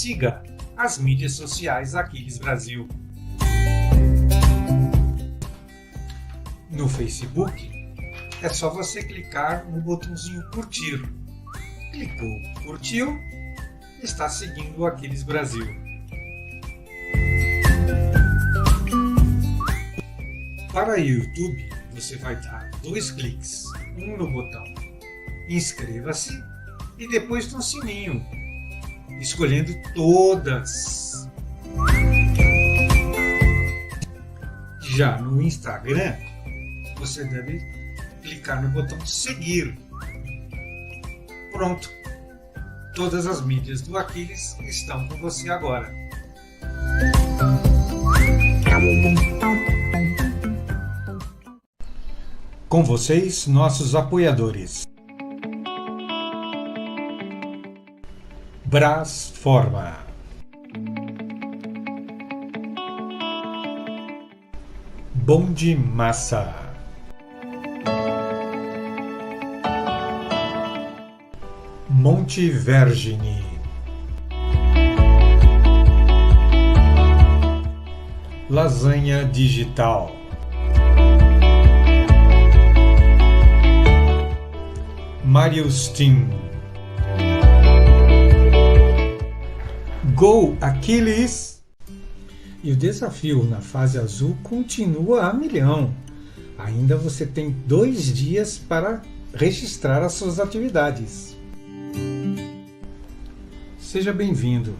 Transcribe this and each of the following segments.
siga as mídias sociais Aquiles Brasil. No Facebook, é só você clicar no botãozinho curtir. Clicou, curtiu, está seguindo o Aquiles Brasil. Para o YouTube, você vai dar 2 cliques, um no botão inscreva-se e depois no sininho, escolhendo todas. Já no Instagram, você deve clicar no botão seguir. Pronto! Todas as mídias do Aquiles estão com você agora. Com vocês, nossos apoiadores. Brasforma. Bonde Massa. Monte Vergine. Lasanha Digital. Marius Team. Go Aquiles! E o desafio na fase azul continua a milhão. Ainda você tem 2 dias para registrar as suas atividades. Seja bem-vindo.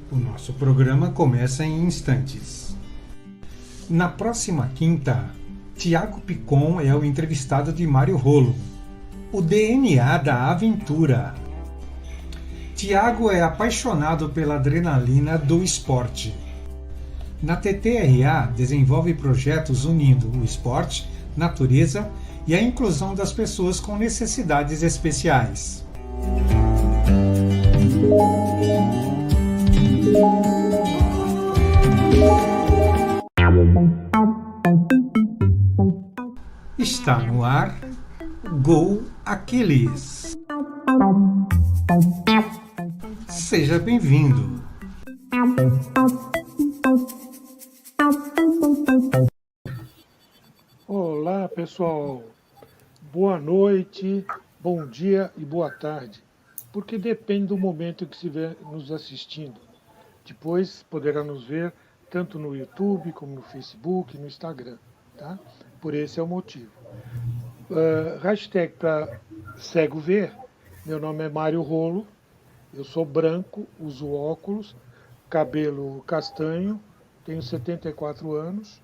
O nosso programa começa em instantes. Na próxima quinta, Tiago Picon é o entrevistado de Mário Rolo. O DNA da aventura. Tiago é apaixonado pela adrenalina do esporte. Na TTRA, desenvolve projetos unindo o esporte, natureza e a inclusão das pessoas com necessidades especiais. Está no ar Go Aquiles. Seja bem-vindo. Olá, pessoal. Boa noite, bom dia e boa tarde, porque depende do momento que estiver nos assistindo. Depois poderá nos ver tanto no YouTube como no Facebook, no Instagram, tá? Por esse é o motivo. Hashtag para cego ver, meu nome é Mário Rolo, eu sou branco, uso óculos, cabelo castanho, tenho 74 anos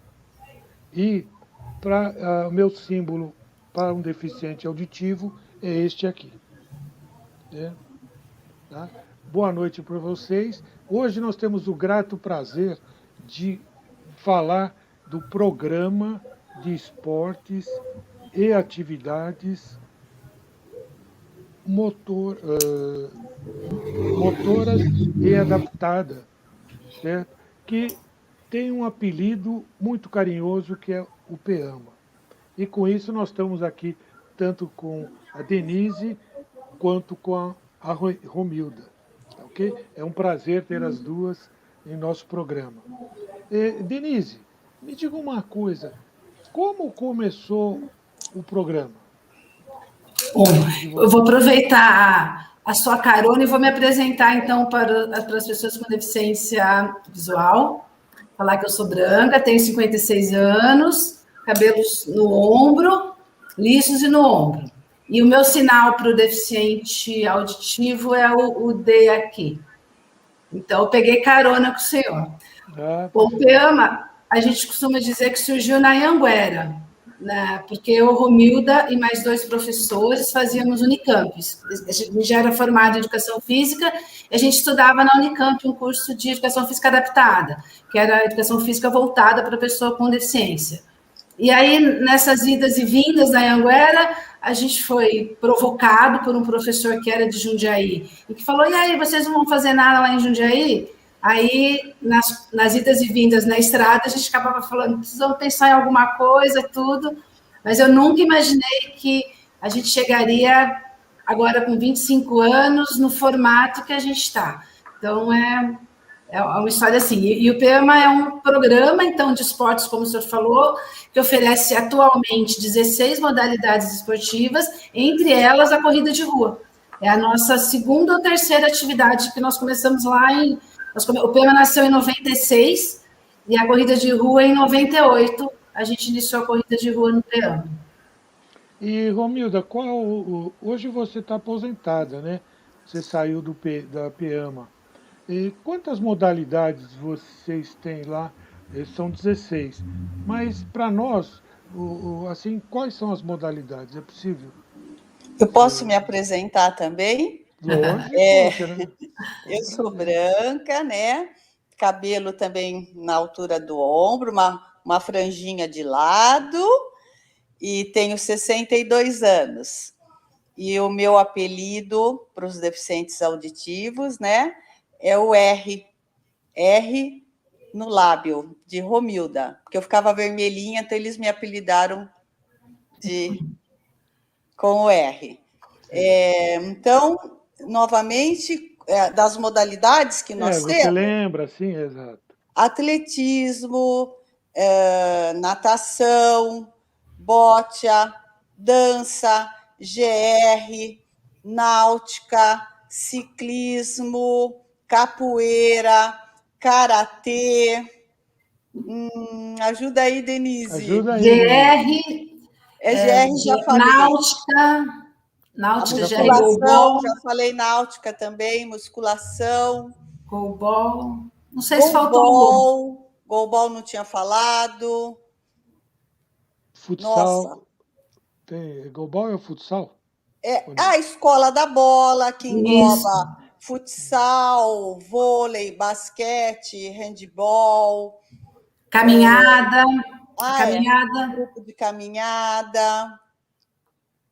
e o meu símbolo para um deficiente auditivo é este aqui. Né? Tá? Boa noite para vocês. Hoje nós temos o grato prazer de falar do programa de esportes e atividades motoras e adaptadas, certo? Que tem um apelido muito carinhoso que é o PEAMA. E com isso nós estamos aqui tanto com a Denise quanto com a Romilda. Okay? É um prazer ter as duas em nosso programa. Denise, me diga uma coisa, como começou o programa? Bom, eu vou aproveitar a sua carona e vou me apresentar, então, para as pessoas com deficiência visual. Falar que eu sou branca, tenho 56 anos, cabelos no ombro, lisos e no ombro. E o meu sinal para o deficiente auditivo é o D aqui. Então, eu peguei carona com o senhor. Bom, o PEAMA, a gente costuma dizer que surgiu na Anhanguera, né? Porque eu, Romilda e mais 2 professores fazíamos Unicamps. A gente já era formado em Educação Física e a gente estudava na Unicamp um curso de Educação Física Adaptada, que era a Educação Física voltada para a pessoa com deficiência. E aí, nessas idas e vindas na Anhanguera, a gente foi provocado por um professor que era de Jundiaí e que falou, e aí, vocês não vão fazer nada lá em Jundiaí? Aí, nas idas e vindas na estrada, a gente acabava falando, precisamos pensar em alguma coisa, tudo, mas eu nunca imaginei que a gente chegaria agora com 25 anos no formato que a gente está. Então, É uma história assim. E o PEMA é um programa, então, de esportes, como o senhor falou, que oferece atualmente 16 modalidades esportivas, entre elas a corrida de rua. É a nossa segunda ou terceira atividade que nós começamos lá em. O PEMA nasceu em 96 e a corrida de rua em 98. A gente iniciou a corrida de rua no PEMA. E, Romilda, hoje você está aposentada, né? Você saiu da PEAMA. E quantas modalidades vocês têm lá? São 16. Mas, para nós, assim, quais são as modalidades? É possível? Eu posso me apresentar também? Lógico, Eu um sou prazer. branca, né? Cabelo também na altura do ombro, uma franjinha de lado, e tenho 62 anos. E o meu apelido para os deficientes auditivos, né, é o R no lábio, de Romilda, porque eu ficava vermelhinha, então eles me apelidaram com o R. Então, novamente, das modalidades que nós Você temos, lembra, sim, exato. atletismo, natação, bocha, dança, GR, náutica, ciclismo, capoeira, karatê. Ajuda aí, Denise. Ajuda aí, Denise. GR já falei. A Náutica, GR, musculação, goalball. já falei náutica também, musculação. Goalball. Não sei se faltou algum. Goalball não tinha falado. Futsal. Nossa. Goalball é o futsal? A escola da bola, que engloba Isso. futsal, vôlei, basquete, handball. Caminhada. Grupo de caminhada.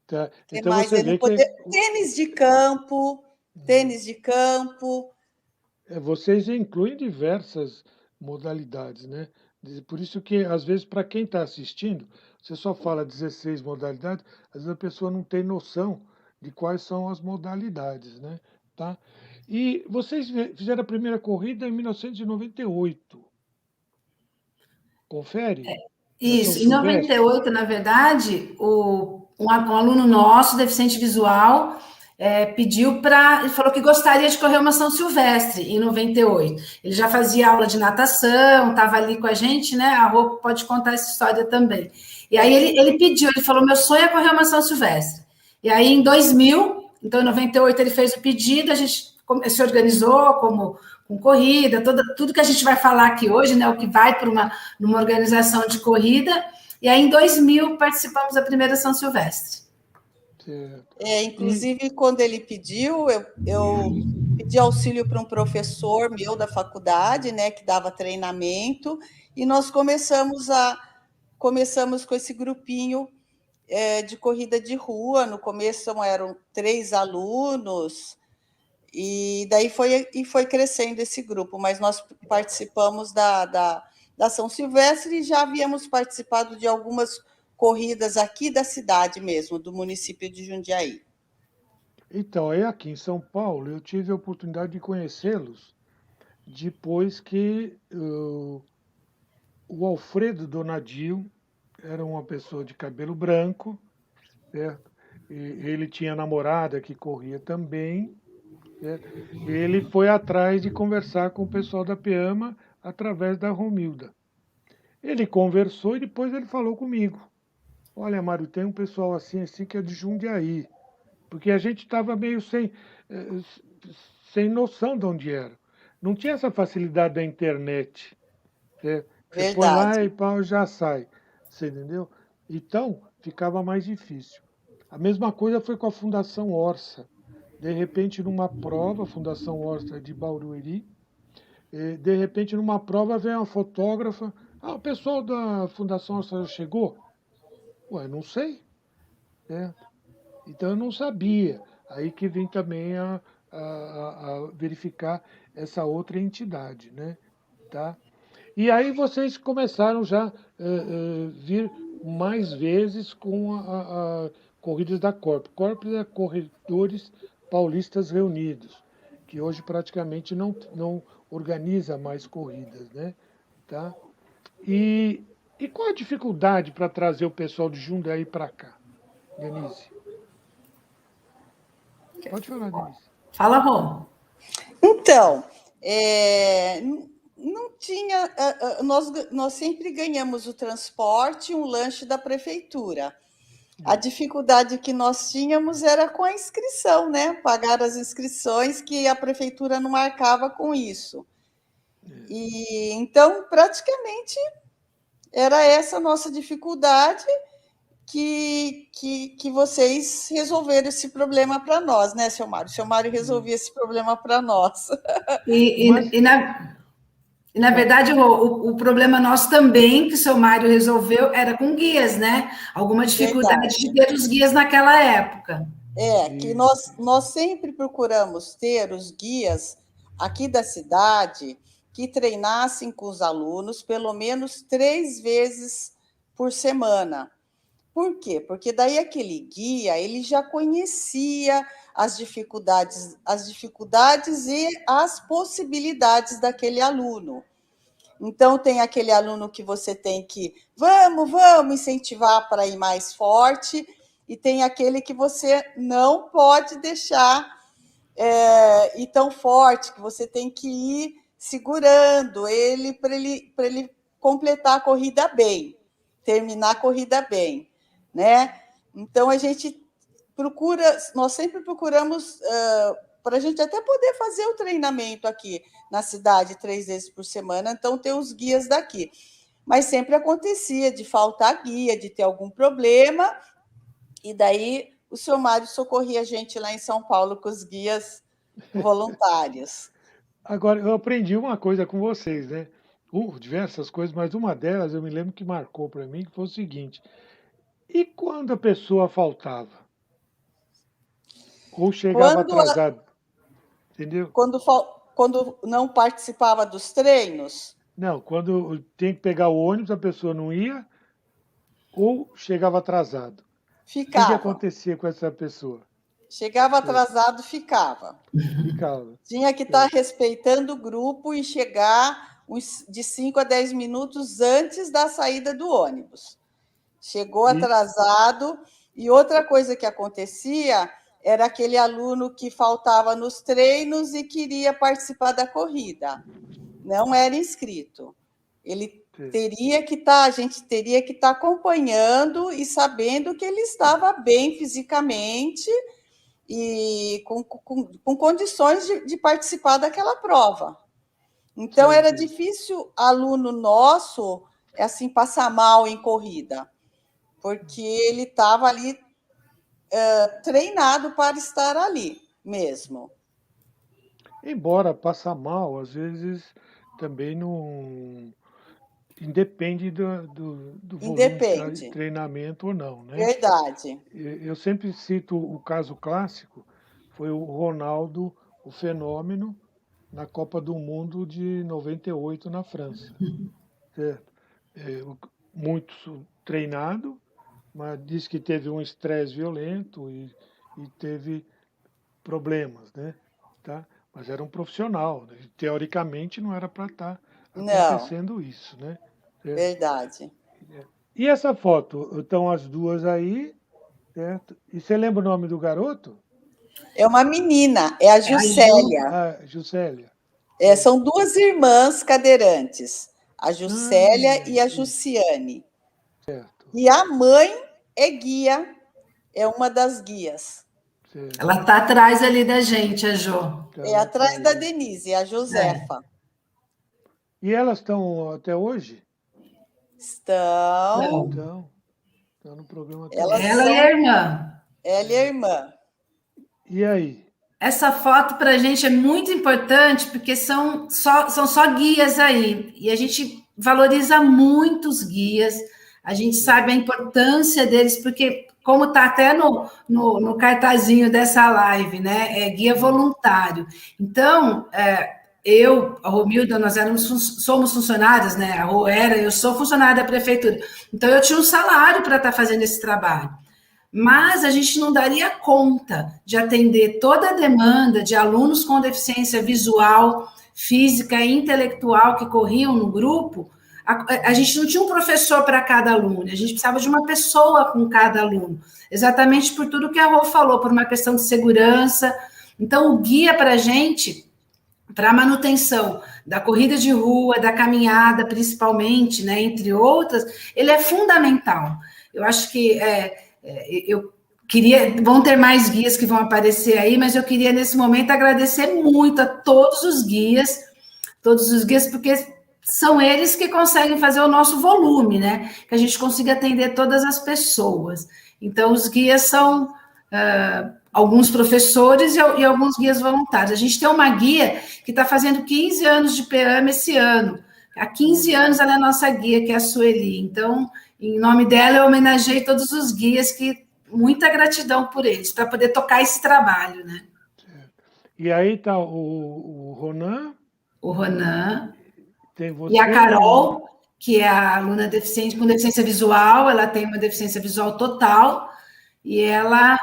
Tá. Que Então mais? você vê que Tênis de campo. vocês incluem diversas modalidades, né? Por isso que, às vezes, para quem está assistindo, você só fala 16 modalidades, às vezes a pessoa não tem noção de quais são as modalidades, né? Tá? E vocês fizeram a primeira corrida em 1998. Confere? Na São Isso. Em Silvestre. 98, na verdade, um aluno nosso, deficiente visual, pediu para. Ele falou que gostaria de correr uma São Silvestre em 98. Ele já fazia aula de natação, estava ali com a gente, né? A Rô pode contar essa história também. E aí ele pediu, ele falou: meu sonho é correr uma São Silvestre. E aí em 2000, então em 98 ele fez o pedido, a gente se organizou com corrida, tudo que a gente vai falar aqui hoje, né? O que vai para numa organização de corrida. E aí, em 2000, participamos da primeira São Silvestre. Inclusive, quando ele pediu, eu pedi auxílio para um professor meu da faculdade, né, que dava treinamento, e nós começamos com esse grupinho de corrida de rua. No começo eram 3 alunos, e daí foi crescendo esse grupo, mas nós participamos da São Silvestre e já havíamos participado de algumas corridas aqui da cidade mesmo, do município de Jundiaí. Então, aí aqui em São Paulo, eu tive a oportunidade de conhecê-los depois que o Alfredo Donadio era uma pessoa de cabelo branco, certo? E ele tinha namorada que corria também. Ele foi atrás de conversar com o pessoal da PEAMA através da Romilda. Ele conversou e depois ele falou comigo. Olha, Mário, tem um pessoal assim que é de Jundiaí. Porque a gente estava meio sem noção de onde era. Não tinha essa facilidade da internet. Você põe lá e pau, já sai. Você entendeu? Então, ficava mais difícil. A mesma coisa foi com a Fundação Orça. De repente, numa prova, a Fundação Orça de Barueri, de repente, numa prova, vem uma fotógrafa. O pessoal da Fundação Orça já chegou? Ué, não sei. Então, eu não sabia. Aí que vem também a verificar essa outra entidade, né? Tá? E aí vocês começaram já a vir mais vezes com a corridas da Corp. Corp é Corredores Paulistas Reunidos. que hoje praticamente não organiza mais corridas, né? Tá? E qual a dificuldade para trazer o pessoal de Jundiaí para cá, Denise? Pode falar, Denise. Fala, Rô. Então, não tinha. Nós sempre ganhamos o transporte e um lanche da prefeitura. A dificuldade que nós tínhamos era com a inscrição, né? Pagar as inscrições que a prefeitura não marcava com isso. E então, praticamente, era essa a nossa dificuldade que vocês resolveram esse problema para nós, né, seu Mário? O seu Mário resolvia esse problema para nós. Na verdade, o problema nosso também, que o seu Mário resolveu, era com guias, né? Alguma dificuldade de ter os guias naquela época. Que nós sempre procuramos ter os guias aqui da cidade que treinassem com os alunos pelo menos 3 vezes por semana. Por quê? Porque daí aquele guia, ele já conhecia as dificuldades e as possibilidades daquele aluno. Então, tem aquele aluno que você tem que, vamos incentivar para ir mais forte, e tem aquele que você não pode deixar ir tão forte, que você tem que ir segurando ele para ele completar a corrida bem, terminar a corrida bem, né? Então, a gente nós sempre procuramos, para a gente até poder fazer o treinamento aqui na cidade 3 vezes por semana, então ter os guias daqui. Mas sempre acontecia de faltar guia, de ter algum problema, e daí o seu Mário socorria a gente lá em São Paulo com os guias voluntários. Agora, eu aprendi uma coisa com vocês, né? Diversas coisas, mas uma delas eu me lembro que marcou para mim, que foi o seguinte: e quando a pessoa faltava? Ou chegava atrasado? Entendeu? Quando não participava dos treinos? Não, quando tem que pegar o ônibus, a pessoa não ia, ou chegava atrasado. Ficava. O que acontecia com essa pessoa? Chegava atrasado, ficava. Tinha que estar respeitando o grupo e chegar de 5 a 10 minutos antes da saída do ônibus. Chegou atrasado. E outra coisa que acontecia era aquele aluno que faltava nos treinos e queria participar da corrida. Não era inscrito. Ele teria que estar, a gente teria que estar acompanhando e sabendo que ele estava bem fisicamente e com condições de participar daquela prova. Então, era difícil aluno nosso assim, passar mal em corrida, porque ele estava ali treinado para estar ali mesmo. Embora passar mal, às vezes também não independe do volume de treinamento ou não, né? Verdade. Eu sempre cito o caso clássico, foi o Ronaldo, o fenômeno, na Copa do Mundo de 98 na França. Certo? Muito treinado, mas disse que teve um estresse violento e teve problemas, né? Tá? Mas era um profissional, né? Teoricamente não era para estar acontecendo isso, né? Certo? Verdade. E essa foto? Estão as duas aí, certo? E você lembra o nome do garoto? É uma menina, é a Juscelia. Juscelia. São 2 irmãs cadeirantes, a Juscelia e a Jussiane. Certo. E a mãe é guia, é uma das guias. Certo. Ela está atrás ali da gente, a Jo. Atrás da Denise, a Josefa. E elas estão até hoje? Estão no programa. Ela é a irmã. Ela é a irmã. E aí? Essa foto para a gente é muito importante, porque são só guias aí. E a gente valoriza muito os guias, a gente sabe a importância deles, porque, como está até no cartazinho dessa live, né? É guia voluntário. Então, eu, a Romilda, nós somos funcionários, né? A Rô eu sou funcionária da prefeitura. Então, eu tinha um salário para estar fazendo esse trabalho. mas a gente não daria conta de atender toda a demanda de alunos com deficiência visual, física e intelectual que corriam no grupo. A gente não tinha um professor para cada aluno, a gente precisava de uma pessoa com cada aluno, exatamente por tudo que a Rô falou, por uma questão de segurança. Então, o guia para a gente, para a manutenção da corrida de rua, da caminhada, principalmente, né, entre outras, ele é fundamental. Eu acho que eu queria, vão ter mais guias que vão aparecer aí, mas eu queria, nesse momento, agradecer muito a todos os guias, porque são eles que conseguem fazer o nosso volume, né? Que a gente consiga atender todas as pessoas. Então, os guias são alguns professores e alguns guias voluntários. A gente tem uma guia que está fazendo 15 anos de PEAMA esse ano. Há 15 anos ela é nossa guia, que é a Sueli. Então, em nome dela, eu homenageei todos os guias, muita gratidão por eles, para poder tocar esse trabalho, né? E aí está o Ronan. O Ronan. Tem você, e a Carol, que é a aluna com deficiência visual, ela tem uma deficiência visual total, e ela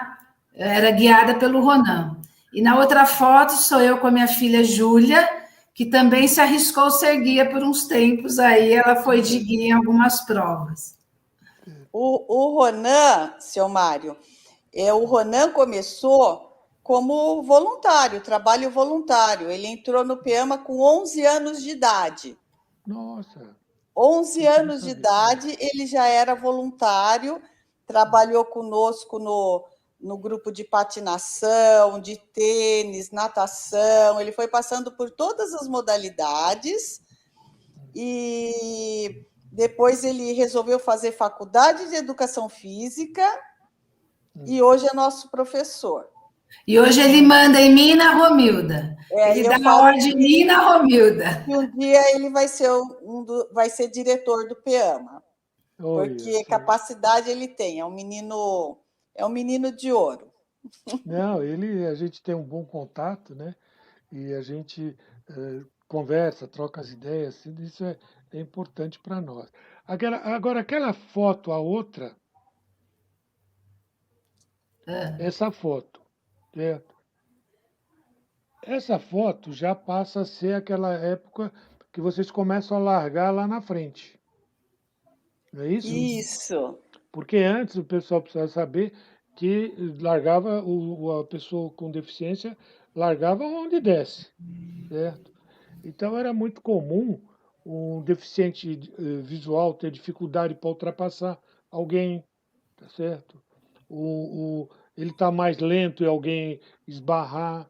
era guiada pelo Ronan. E na outra foto sou eu com a minha filha Júlia, que também se arriscou ser guia por uns tempos, aí ela foi de guia em algumas provas. O Ronan, seu Mário, o Ronan começou como voluntário, trabalho voluntário. Ele entrou no PEAMA com 11 anos de idade. Nossa! 11 anos de idade, ele já era voluntário, trabalhou conosco no grupo de patinação, de tênis, natação. Ele foi passando por todas as modalidades e depois ele resolveu fazer faculdade de educação física e hoje é nosso professor. E hoje ele manda em mim e na Romilda. Ele dá a ordem em mim e na Romilda. E um dia ele vai ser diretor do PEAMA. Porque capacidade ele tem, é um menino de ouro. Não, a gente tem um bom contato, né? E a gente conversa, troca as ideias, assim, isso é importante para nós. Agora, aquela foto, a outra, essa foto, certo? Essa foto já passa a ser aquela época que vocês começam a largar lá na frente. Não é isso? Isso. Porque antes o pessoal precisava saber que largava, a pessoa com deficiência largava onde desce, certo? Então era muito comum um deficiente visual ter dificuldade para ultrapassar alguém, tá certo? Ele está mais lento e alguém esbarrar.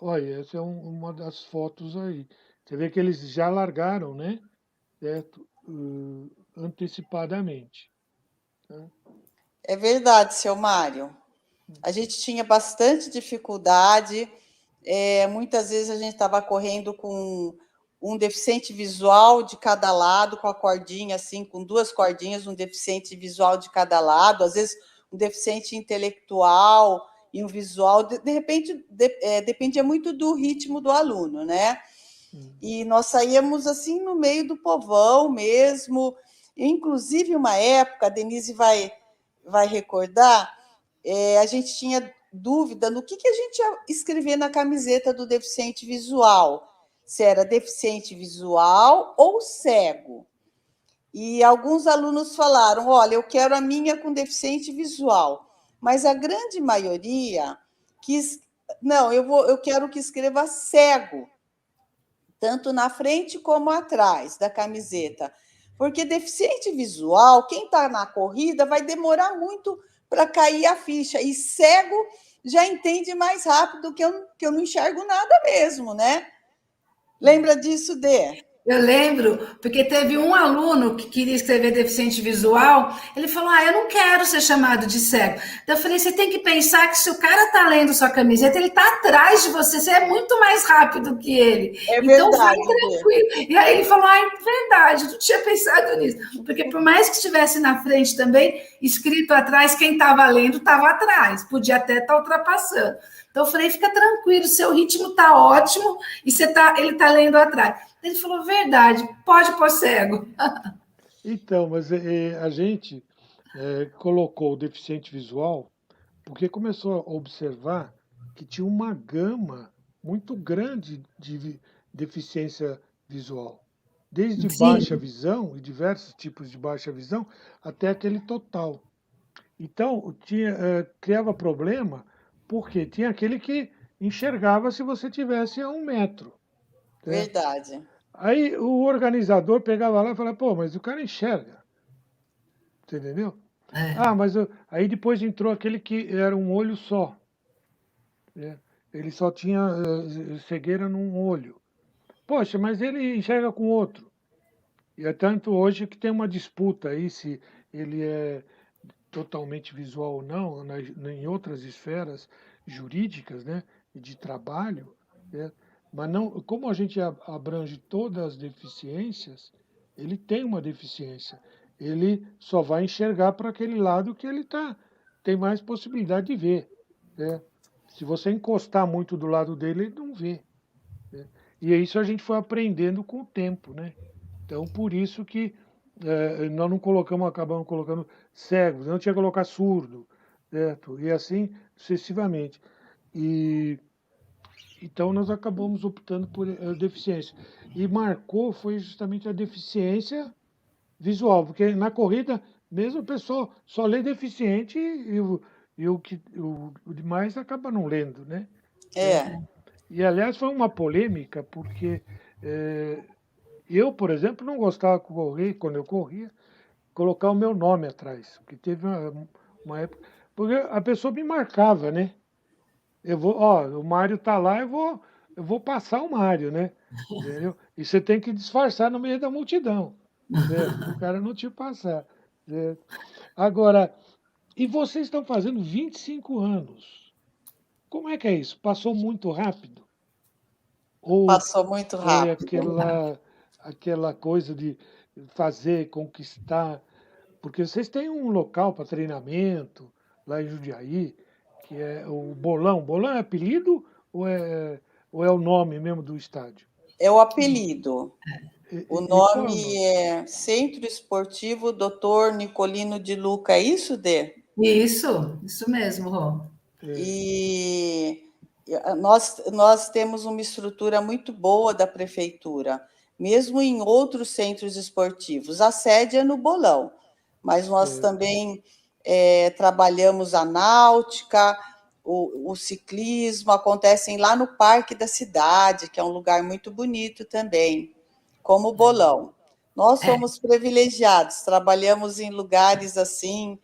Olha, essa é uma das fotos aí. Você vê que eles já largaram, né? Certo? Antecipadamente. Né? É verdade, seu Mário. A gente tinha bastante dificuldade. Muitas vezes a gente estava correndo com um deficiente visual de cada lado, com a cordinha assim, com 2 cordinhas, um deficiente visual de cada lado, às vezes um deficiente intelectual e um visual, de repente, dependia muito do ritmo do aluno, né? E nós saíamos assim no meio do povão mesmo. Inclusive, uma época, a Denise vai recordar, a gente tinha dúvida no que a gente ia escrever na camiseta do deficiente visual, se era deficiente visual ou cego. E alguns alunos falaram, olha, eu quero a minha com deficiente visual, mas a grande maioria quis, não, eu quero que escreva cego, tanto na frente como atrás da camiseta, porque deficiente visual, quem está na corrida vai demorar muito para cair a ficha, e cego já entende mais rápido que eu não enxergo nada mesmo, né? Lembra disso, Dê? Eu lembro, porque teve um aluno que queria escrever deficiente visual, ele falou, eu não quero ser chamado de cego. Então eu falei, você tem que pensar que se o cara está lendo sua camiseta, ele está atrás de você, você é muito mais rápido que ele. Então vai tranquilo. E aí ele falou, verdade, eu não tinha pensado nisso. Porque por mais que estivesse na frente também, escrito atrás, quem estava lendo estava atrás, podia até estar ultrapassando. Então eu falei, fica tranquilo, seu ritmo está ótimo e ele está lendo atrás. Ele falou, verdade, pode pôr cego. Então, mas a gente colocou o deficiente visual porque começou a observar que tinha uma gama muito grande de deficiência visual, desde baixa Sim, visão e diversos tipos de baixa visão até aquele total. Então, criava problema porque tinha aquele que enxergava se você tivesse a 1 metro, né? Verdade. Aí o organizador pegava lá e falava, pô, mas o cara enxerga, você entendeu? é. Aí depois entrou aquele que era um olho só, né? Ele só tinha cegueira num olho. Poxa, mas ele enxerga com outro. E é tanto hoje que tem uma disputa aí se ele é totalmente visual ou não, em outras esferas jurídicas, né, e de trabalho, né, mas não, como a gente abrange todas as deficiências, ele tem uma deficiência, ele só vai enxergar para aquele lado que ele tem mais possibilidade de ver, né? Se você encostar muito do lado dele, ele não vê, né? E é isso a gente foi aprendendo com o tempo, né? Então, por isso que nós não acabamos colocando cegos, não tinha que colocar surdo, certo? E assim sucessivamente. E, então, nós acabamos optando por deficiência. E marcou foi justamente a deficiência visual, porque na corrida, mesmo o pessoal só lê deficiente e o demais acaba não lendo, né? É. É. E, aliás, foi uma polêmica, porque eu, por exemplo, não gostava de correr, quando eu corria, colocar o meu nome atrás. Porque teve uma época. Porque a pessoa me marcava, né? O Mário tá lá, eu vou passar o Mário, né? Entendeu? E você tem que disfarçar no meio da multidão, certo? Para o cara não te passar. Certo? Agora, e vocês estão fazendo 25 anos. Como é que é isso? Passou muito rápido? Ou Passou muito foi rápido. aquela coisa de fazer, conquistar? Porque vocês têm um local para treinamento lá em Jundiaí, que é o Bolão. Bolão é apelido ou é o nome mesmo do estádio? É o apelido. O Qual é o nome nome? é Centro Esportivo Dr. Nicolino de Luca, é isso, Dê? Isso mesmo, Rô. E nós temos uma estrutura muito boa da prefeitura, mesmo em outros centros esportivos. A sede é no Bolão, mas nós também trabalhamos a náutica, o ciclismo, acontecem lá no Parque da Cidade, que é um lugar muito bonito também, como o Bolão. Nós somos privilegiados, trabalhamos em lugares assim,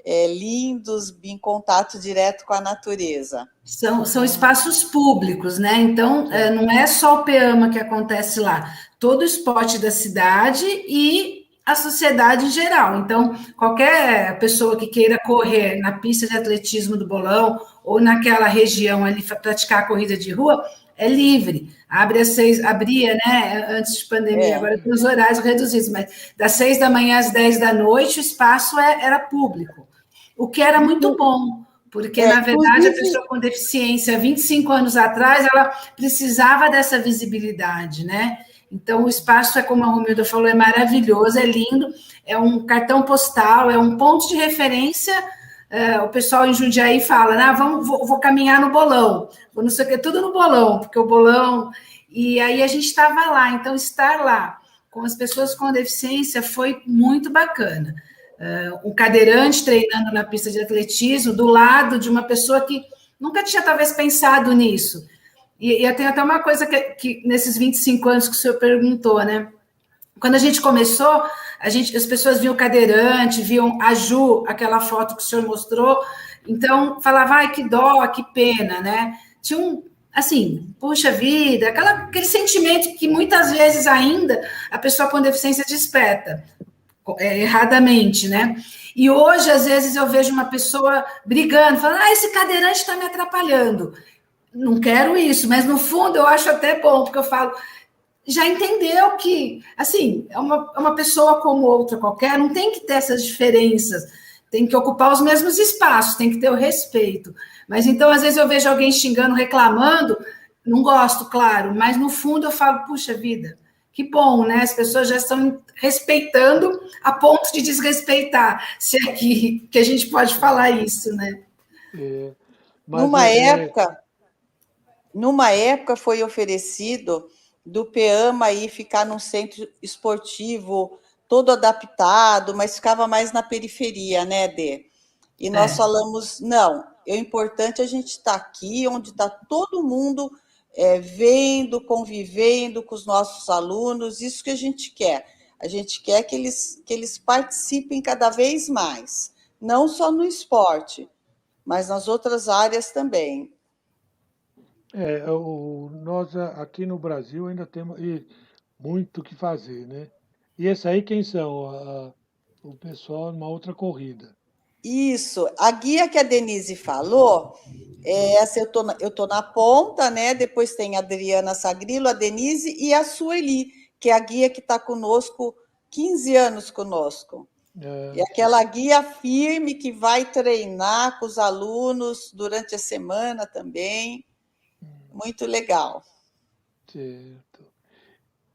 lindos, em contato direto com a natureza. São espaços públicos, né? Então, não é só o PEAMA que acontece lá, todo o esporte da cidade e a sociedade em geral. Então, qualquer pessoa que queira correr na pista de atletismo do Bolão ou naquela região ali, praticar a corrida de rua, é livre. Abria, né, antes de pandemia, agora tem os horários reduzidos, mas das 6 da manhã às 10 da noite, o espaço era público, o que era muito bom. Porque, na verdade, a pessoa com deficiência, 25 anos atrás, ela precisava dessa visibilidade, né? Então, o espaço, como a Romilda falou, é maravilhoso, é lindo, é um cartão postal, é um ponto de referência. O pessoal em Jundiaí fala, vou caminhar no Bolão, vou não sei o que, tudo no Bolão, porque o Bolão... E aí a gente estava lá, então estar lá com as pessoas com deficiência foi muito bacana. Um cadeirante treinando na pista de atletismo, do lado de uma pessoa que nunca tinha, talvez, pensado nisso. E tem até uma coisa que nesses 25 anos que o senhor perguntou, né? Quando a gente começou, as pessoas viam o cadeirante, viam a Ju, aquela foto que o senhor mostrou, então falava, ai, que dó, que pena, né? Tinha assim, puxa vida, aquele sentimento que muitas vezes ainda a pessoa com deficiência desperta. Erradamente, né? E hoje, às vezes, eu vejo uma pessoa brigando, falando, esse cadeirante está me atrapalhando. Não quero isso, mas no fundo eu acho até bom, porque eu falo, já entendeu que, assim, é uma pessoa como outra qualquer, não tem que ter essas diferenças, tem que ocupar os mesmos espaços, tem que ter o respeito. Mas então, às vezes, eu vejo alguém xingando, reclamando, não gosto, claro, mas no fundo eu falo, puxa vida, Que bom, né? As pessoas já estão respeitando a ponto de desrespeitar, se é que a gente pode falar isso, né? Mas numa época foi oferecido do PEAMA aí ficar num centro esportivo todo adaptado, mas ficava mais na periferia, né, Dê? E nós falamos, não, o importante é a gente estar aqui, onde está todo mundo vendo, convivendo com os nossos alunos, isso que a gente quer. A gente quer que eles participem cada vez mais, não só no esporte, mas nas outras áreas também. Nós aqui no Brasil ainda temos muito o que fazer, né? E esse aí quem são? O pessoal numa outra corrida. Isso, a guia que a Denise falou, essa eu tô na ponta, né? Depois tem a Adriana Sagrilo, a Denise e a Sueli, que é a guia que está conosco, 15 anos conosco. E aquela guia firme que vai treinar com os alunos durante a semana também. Muito legal. Certo.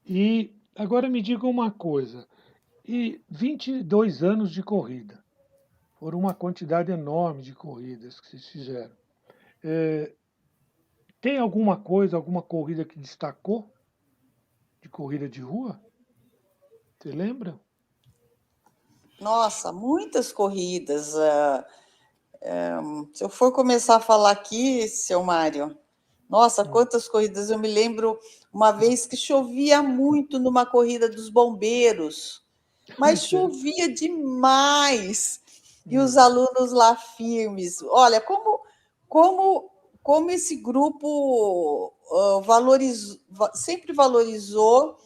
E agora me diga uma coisa. E 22 anos de corrida. Foram uma quantidade enorme de corridas que vocês fizeram. Tem alguma corrida que destacou? De corrida de rua? Você lembra? Nossa, muitas corridas. Se eu for começar a falar aqui, seu Mário, nossa, quantas corridas. Eu me lembro uma vez que chovia muito numa corrida dos bombeiros, mas chovia demais. E os alunos lá firmes. Olha, como esse grupo sempre valorizou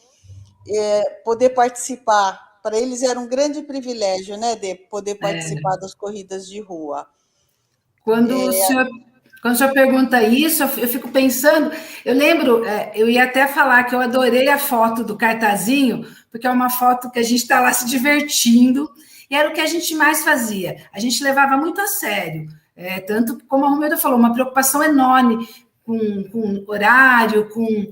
poder participar. Para eles era um grande privilégio, né, de poder participar das corridas de rua. Quando o senhor pergunta isso, eu fico pensando, eu lembro, eu ia até falar que eu adorei a foto do cartazinho, porque é uma foto que a gente está lá se divertindo, e era o que a gente mais fazia. A gente levava muito a sério, tanto como a Romilda falou, uma preocupação enorme com horário, com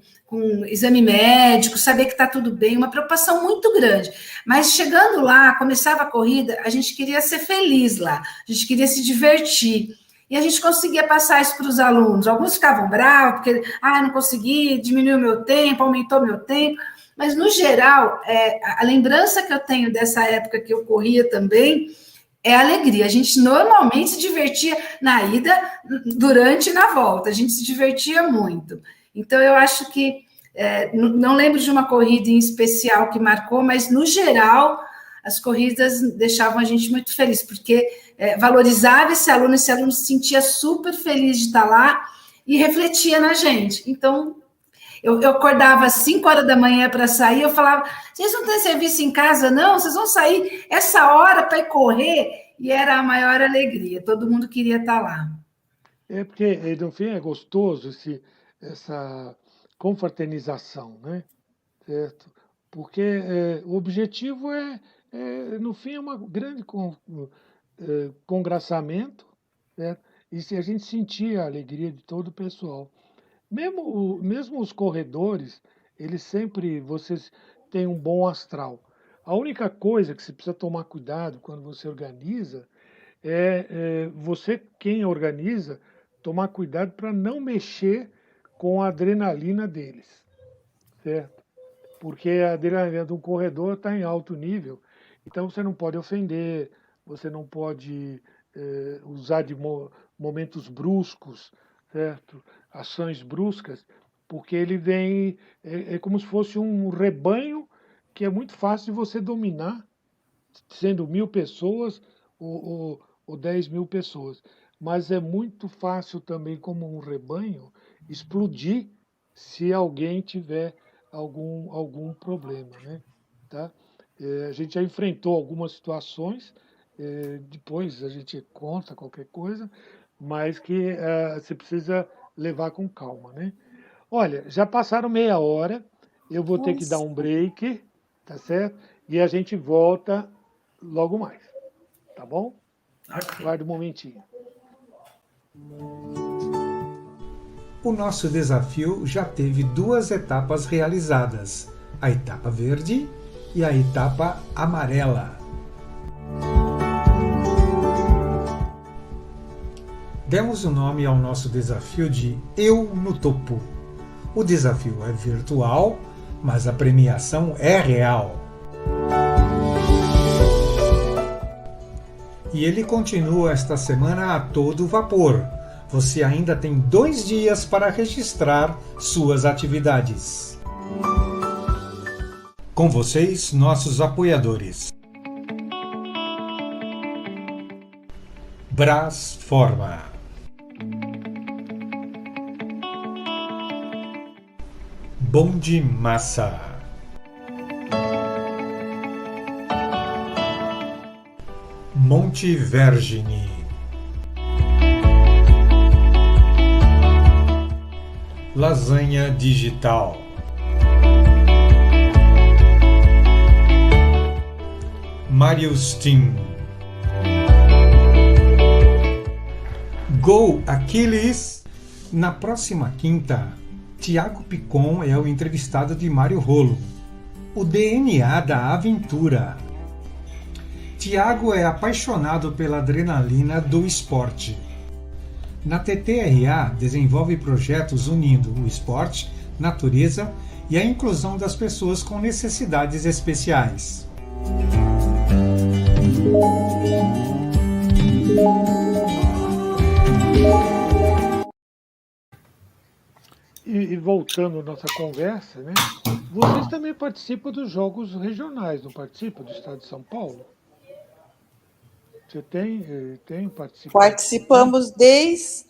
exame médico, saber que está tudo bem, uma preocupação muito grande. Mas chegando lá, começava a corrida, a gente queria ser feliz lá, a gente queria se divertir. E a gente conseguia passar isso para os alunos. Alguns ficavam bravos, porque não consegui, diminuiu meu tempo, aumentou meu tempo. Mas, no geral, a lembrança que eu tenho dessa época que eu corria também é a alegria. A gente normalmente se divertia na ida, durante e na volta. A gente se divertia muito. Então, eu acho que, não lembro de uma corrida em especial que marcou, mas, no geral, as corridas deixavam a gente muito feliz, porque valorizava esse aluno se sentia super feliz de estar lá e refletia na gente. Então, eu acordava às 5 horas da manhã para sair, eu falava, vocês não têm serviço em casa, não? Vocês vão sair essa hora para ir correr? E era a maior alegria, todo mundo queria estar lá. Porque, no fim, é gostoso essa confraternização, né? Certo? Porque o objetivo no fim, é uma grande congraçamento, certo? E se a gente sentir a alegria de todo o pessoal. Mesmo os corredores, vocês têm um bom astral. A única coisa que você precisa tomar cuidado quando você organiza você, quem organiza, tomar cuidado para não mexer com a adrenalina deles, certo? Porque a adrenalina de um corredor está em alto nível, então você não pode ofender, você não pode usar de momentos bruscos, certo? Ações bruscas, porque ele vem, como se fosse um rebanho que é muito fácil de você dominar, sendo 1.000 pessoas ou 10.000 pessoas. Mas é muito fácil também, como um rebanho, explodir se alguém tiver algum problema, né? Tá? A gente já enfrentou algumas situações, depois a gente conta qualquer coisa, mas que você precisa levar com calma, né? Olha, já passaram meia hora, eu vou ter que dar um break, tá certo? E a gente volta logo mais, tá bom? Aguarde um momentinho. O nosso desafio já teve 2 etapas realizadas. a etapa verde e a etapa amarela. Demos o nome ao nosso desafio de Eu no Topo. O desafio é virtual, mas a premiação é real. E ele continua esta semana a todo vapor. Você ainda tem 2 dias para registrar suas atividades. Com vocês, nossos apoiadores. Brasforma. Bonde Massa. Monte Vergine. Lasanha Digital. Marius Team. Go Aquiles. Na próxima quinta, Tiago Picon é o entrevistado de Mário Rolo. O DNA da aventura. Tiago é apaixonado pela adrenalina do esporte. Na TTRA, desenvolve projetos unindo o esporte, natureza e a inclusão das pessoas com necessidades especiais. E voltando à nossa conversa, né? Vocês também participam dos jogos regionais, não participam do estado de São Paulo? Você tem participado? Participamos desde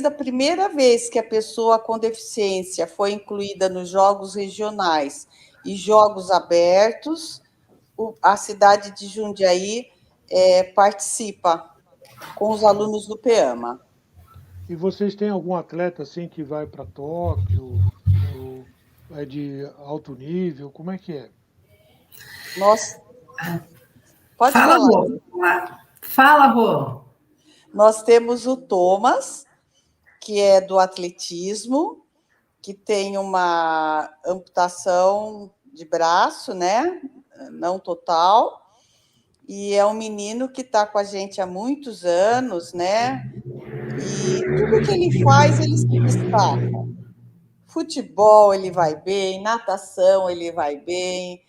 a primeira vez que a pessoa com deficiência foi incluída nos jogos regionais e jogos abertos, a cidade de Jundiaí participa com os alunos do PEAMA. E vocês têm algum atleta assim que vai para Tóquio, ou é de alto nível? Como é que é? Pode Fala, falar. Rô. Fala, Rô. Nós temos o Thomas, que é do atletismo, que tem uma amputação de braço, né? Não total, e é um menino que está com a gente há muitos anos, né? E tudo que ele faz, ele se destaca. Futebol, ele vai bem, natação, ele vai bem,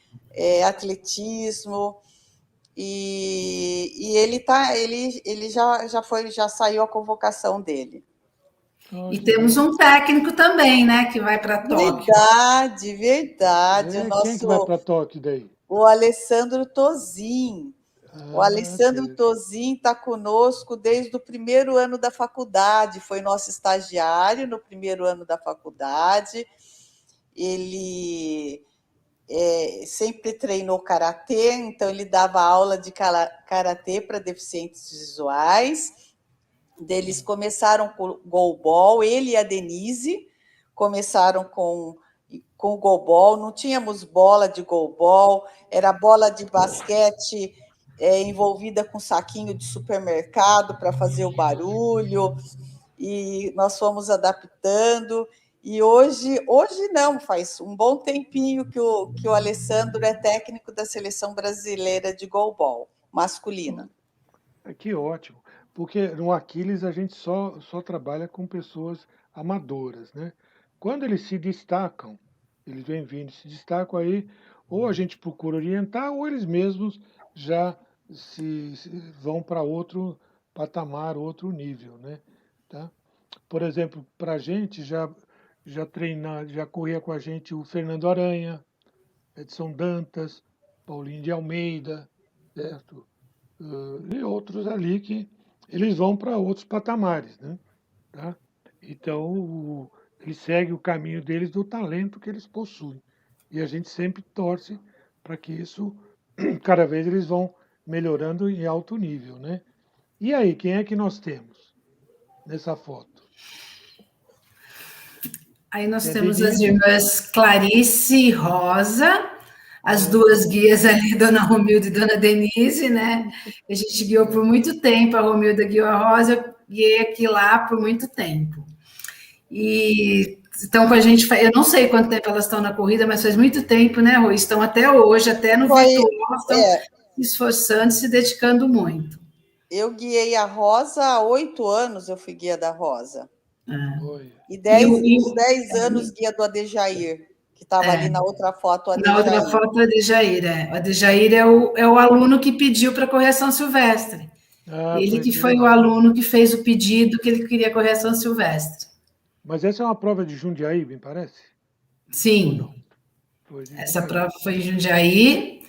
atletismo. E ele já saiu a convocação dele. E temos um técnico também, né, que vai para Tóquio. Verdade. Quem que vai para Tóquio daí? O Alessandro Tozin. O Alessandro Tozin está conosco desde o primeiro ano da faculdade, foi nosso estagiário no primeiro ano da faculdade. Ele sempre treinou karatê, então ele dava aula de karatê para deficientes visuais. Eles começaram com goalball, ele e a Denise começaram com o goalball, não tínhamos bola de goalball, era bola de basquete envolvida com saquinho de supermercado para fazer o barulho, e nós fomos adaptando. E hoje não, faz um bom tempinho que o Alessandro é técnico da seleção brasileira de goalball masculina. Que ótimo, porque no Aquiles a gente só trabalha com pessoas amadoras, né? Quando eles se destacam, eles vêm vindo, se destacam aí, ou a gente procura orientar, ou eles mesmos já se vão para outro patamar, outro nível, né? Tá? Por exemplo, para a gente já corria com a gente o Fernando Aranha, Edson Dantas, Paulinho de Almeida, certo? E outros ali que eles vão para outros patamares, né? Tá? Então, eles seguem o caminho deles do talento que eles possuem. E a gente sempre torce para que isso, cada vez eles vão melhorando em alto nível, né? E aí, quem é que nós temos nessa foto? Aí nós temos as irmãs Clarice e Rosa, as duas guias ali, Dona Romilda e Dona Denise, né? A gente guiou por muito tempo, a Romilda guiou a Rosa, eu guiei aqui lá por muito tempo. E estão com a gente, eu não sei quanto tempo elas estão na corrida, mas faz muito tempo, né, Rui? Estão até hoje, até no virtual, estão se esforçando, se dedicando muito. Eu guiei a Rosa há 8 anos, eu fui guia da Rosa. E uns 10 anos guia do Adejair, que estava ali na outra foto, o Adejair. Na outra foto, o Adejair, O Adejair é o aluno que pediu para correr a São Silvestre. Ele que foi o aluno que fez o pedido que ele queria correr a São Silvestre. Mas essa é uma prova de Jundiaí, me parece? Sim. Essa prova foi em Jundiaí,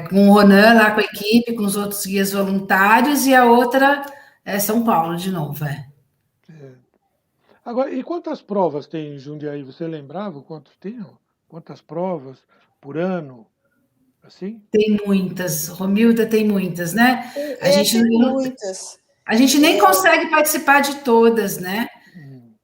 com o Ronan lá com a equipe, com os outros guias voluntários, e a outra é São Paulo, de novo. Agora, e quantas provas tem em Jundiaí? Você lembrava quantos tinham? Quantas provas por ano? Assim? Tem muitas, Romilda, tem muitas, né? Tem muitas. A gente nem consegue participar de todas, né?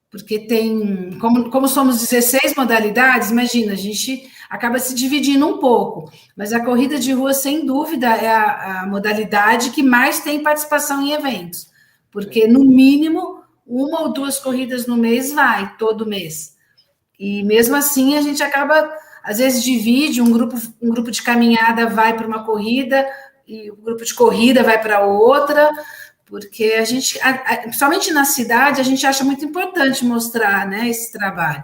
Porque tem, como somos 16 modalidades, imagina, a gente acaba se dividindo um pouco, mas a corrida de rua, sem dúvida, é a modalidade que mais tem participação em eventos, porque, no mínimo, 1 ou 2 corridas no mês vai, todo mês. E, mesmo assim, a gente acaba, às vezes, divide, um grupo de caminhada vai para uma corrida, e o grupo de corrida vai para outra, porque a gente, principalmente na cidade, a gente acha muito importante mostrar, né, esse trabalho.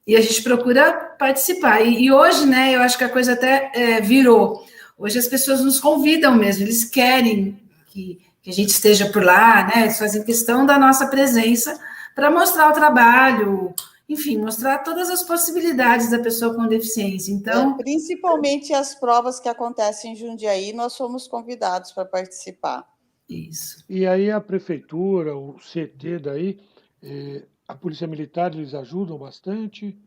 E a gente procura participar. E hoje, né, eu acho que a coisa até virou. Hoje as pessoas nos convidam mesmo, eles querem que a gente esteja por lá, né, eles fazem questão da nossa presença para mostrar o trabalho, enfim, mostrar todas as possibilidades da pessoa com deficiência. Então, principalmente as provas que acontecem em Jundiaí, nós somos convidados para participar. Isso. E aí a prefeitura, o CT daí, a Polícia Militar, eles ajudam bastante?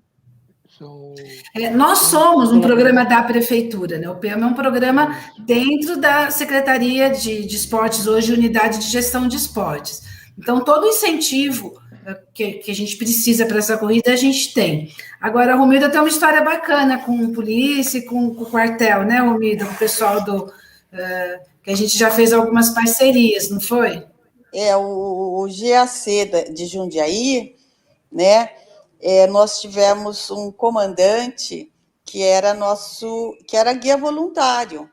Nós somos um programa da prefeitura, né? O PEAMA é um programa dentro da Secretaria de Esportes, hoje Unidade de Gestão de Esportes. Então, todo o incentivo que a gente precisa para essa corrida, a gente tem. Agora, a Romilda tem uma história bacana com polícia e com o quartel, né, Romilda? Com o pessoal que a gente já fez algumas parcerias, não foi? O GAC de Jundiaí, né? Nós tivemos um comandante que era guia voluntário.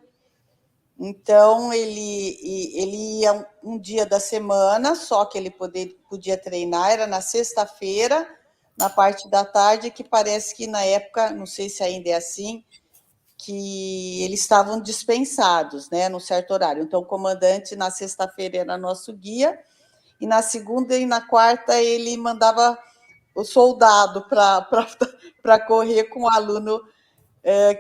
Então, ele ia um dia da semana, só que ele podia treinar, era na sexta-feira, na parte da tarde, que parece que na época, não sei se ainda é assim, que eles estavam dispensados, né, num certo horário. Então, o comandante, na sexta-feira, era nosso guia, e na segunda e na quarta ele mandava o soldado para correr com o aluno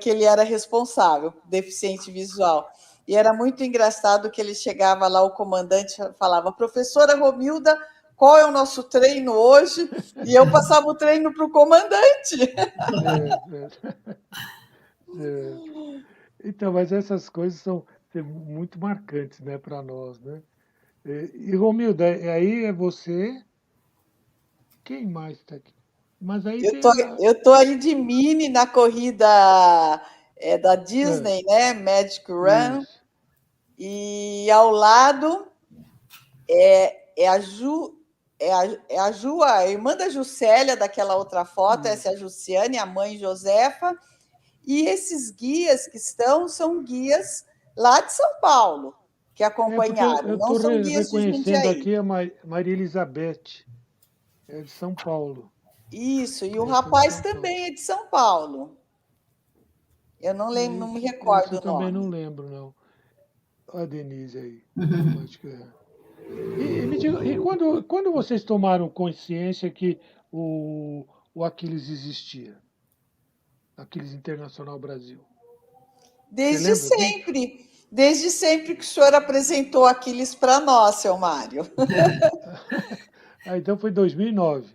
que ele era responsável, deficiente visual. E era muito engraçado que ele chegava lá, o comandante falava, professora Romilda, qual é o nosso treino hoje? E eu passava o treino para o comandante. Então, mas essas coisas são muito marcantes, né, para nós, né? E, Romilda, aí é você... Quem mais está aqui? Mas aí eu tô aí de mini na corrida da Disney, né? Magic Run. Isso. E ao lado a Ju, a Ju, a irmã da Juscelia, daquela outra foto, essa é a Jussiane, a mãe Josefa. E esses guias que são guias lá de São Paulo, que acompanharam. Eu estou reconhecendo aqui a Maria Elizabeth, é de São Paulo. Isso, e o rapaz também é de São Paulo. Eu não lembro, não me recordo o nome. Eu também não lembro, não. Olha a Denise aí. Acho que E me diga, quando vocês tomaram consciência que o Aquiles existia? Aquiles Internacional Brasil? Desde sempre. Desde sempre que o senhor apresentou Aquiles para nós, seu Mário. Então foi 2009.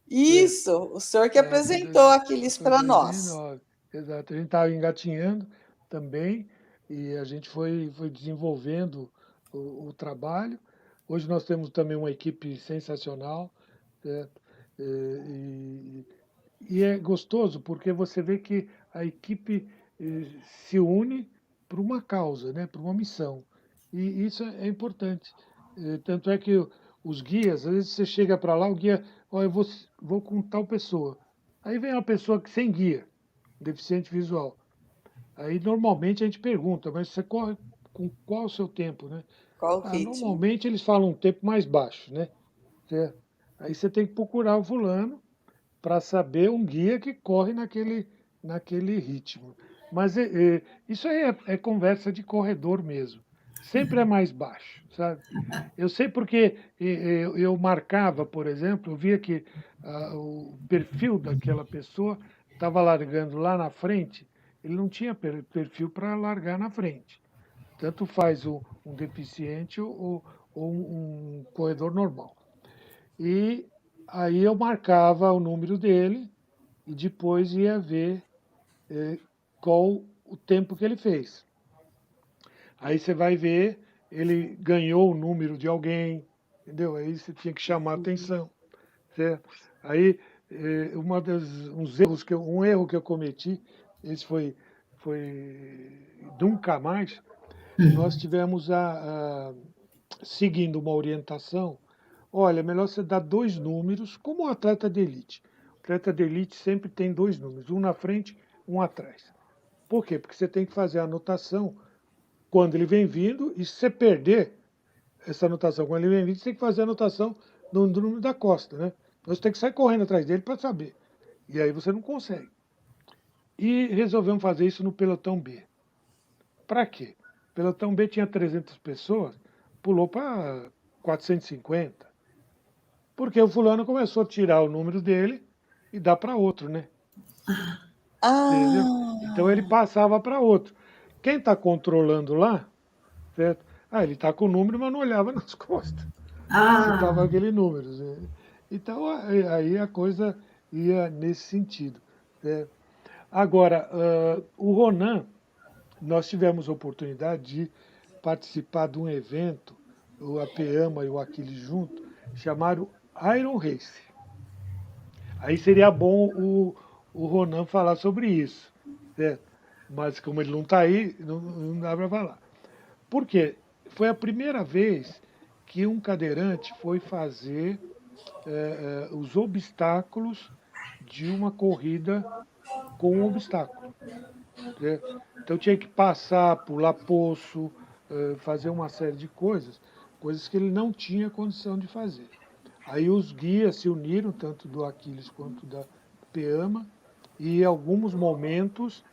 Isso, o senhor que apresentou Aquiles para nós. 2009, exato. A gente estava engatinhando também e a gente foi desenvolvendo o trabalho. Hoje nós temos também uma equipe sensacional, certo? E é gostoso porque você vê que a equipe se une por uma causa, né? Por uma missão. E isso é importante. Tanto é que os guias, às vezes você chega para lá, o guia, Ó, eu vou com tal pessoa. Aí vem uma pessoa que sem guia, deficiente visual. Aí normalmente a gente pergunta, mas você corre com qual o seu tempo, né? Qual o Ah, ritmo? normalmente eles falam um tempo mais baixo, né? Certo? Aí você tem que procurar o fulano para saber um guia que corre naquele ritmo. Mas isso aí é conversa de corredor mesmo. Sempre é mais baixo, sabe? Eu sei porque eu marcava, por exemplo, eu via que o perfil daquela pessoa estava largando lá na frente, ele não tinha perfil para largar na frente. Tanto faz um deficiente ou um corredor normal. E aí eu marcava o número dele e depois ia ver qual o tempo que ele fez. Aí você vai ver, ele ganhou o número de alguém, entendeu? Aí você tinha que chamar a atenção, certo? Aí um erro que eu cometi, esse foi nunca mais. Nós tivemos seguindo uma orientação. Olha, é melhor você dar 2 números, como um atleta de elite. O atleta de elite sempre tem 2 números, um na frente, um atrás. Por quê? Porque você tem que fazer a anotação quando ele vem vindo, e se você perder essa anotação quando ele vem vindo, você tem que fazer a anotação do número da costa, né? Então você tem que sair correndo atrás dele para saber. E aí você não consegue. E resolvemos fazer isso no pelotão B. Para quê? O pelotão B tinha 300 pessoas, pulou para 450. Porque o fulano começou a tirar o número dele e dar para outro, né? Entendeu? Então ele Ah, passava para outro. Quem está controlando lá, certo? Ah, ele está com o número, mas não olhava nas costas se Ah, estava aquele número, né? Então aí a coisa ia nesse sentido, né? Agora, o Ronan, nós tivemos a oportunidade de participar de um evento, o APEAMA e o Aquiles junto, chamado Iron Race. Aí seria bom o Ronan falar sobre isso, certo? Mas como ele não está aí, não dá para falar. Por quê? Foi a primeira vez que um cadeirante foi fazer os obstáculos de uma corrida com um obstáculo, né? Então tinha que passar, pular poço, fazer uma série de coisas, coisas que ele não tinha condição de fazer. Aí os guias se uniram, tanto do Aquiles quanto da Peama, e em alguns momentos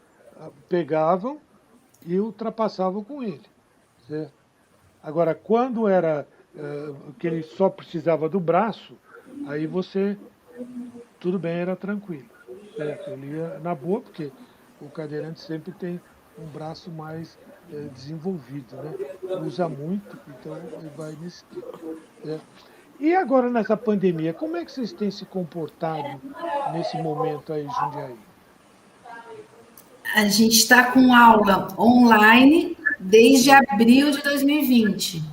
pegavam e ultrapassavam com ele, certo? Agora, quando era que ele só precisava do braço, aí tudo bem, era tranquilo, certo? Ele ia na boa, porque o cadeirante sempre tem um braço mais desenvolvido, né? Usa muito, então ele vai nesse tipo, certo? E agora nessa pandemia, como é que vocês têm se comportado nesse momento aí, Jundiaí? a gente está com aula online desde Sim. abril de 2020.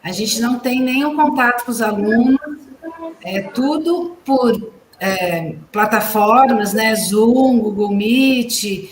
A gente não tem nenhum contato com os alunos, é tudo por plataformas, né? Zoom, Google Meet.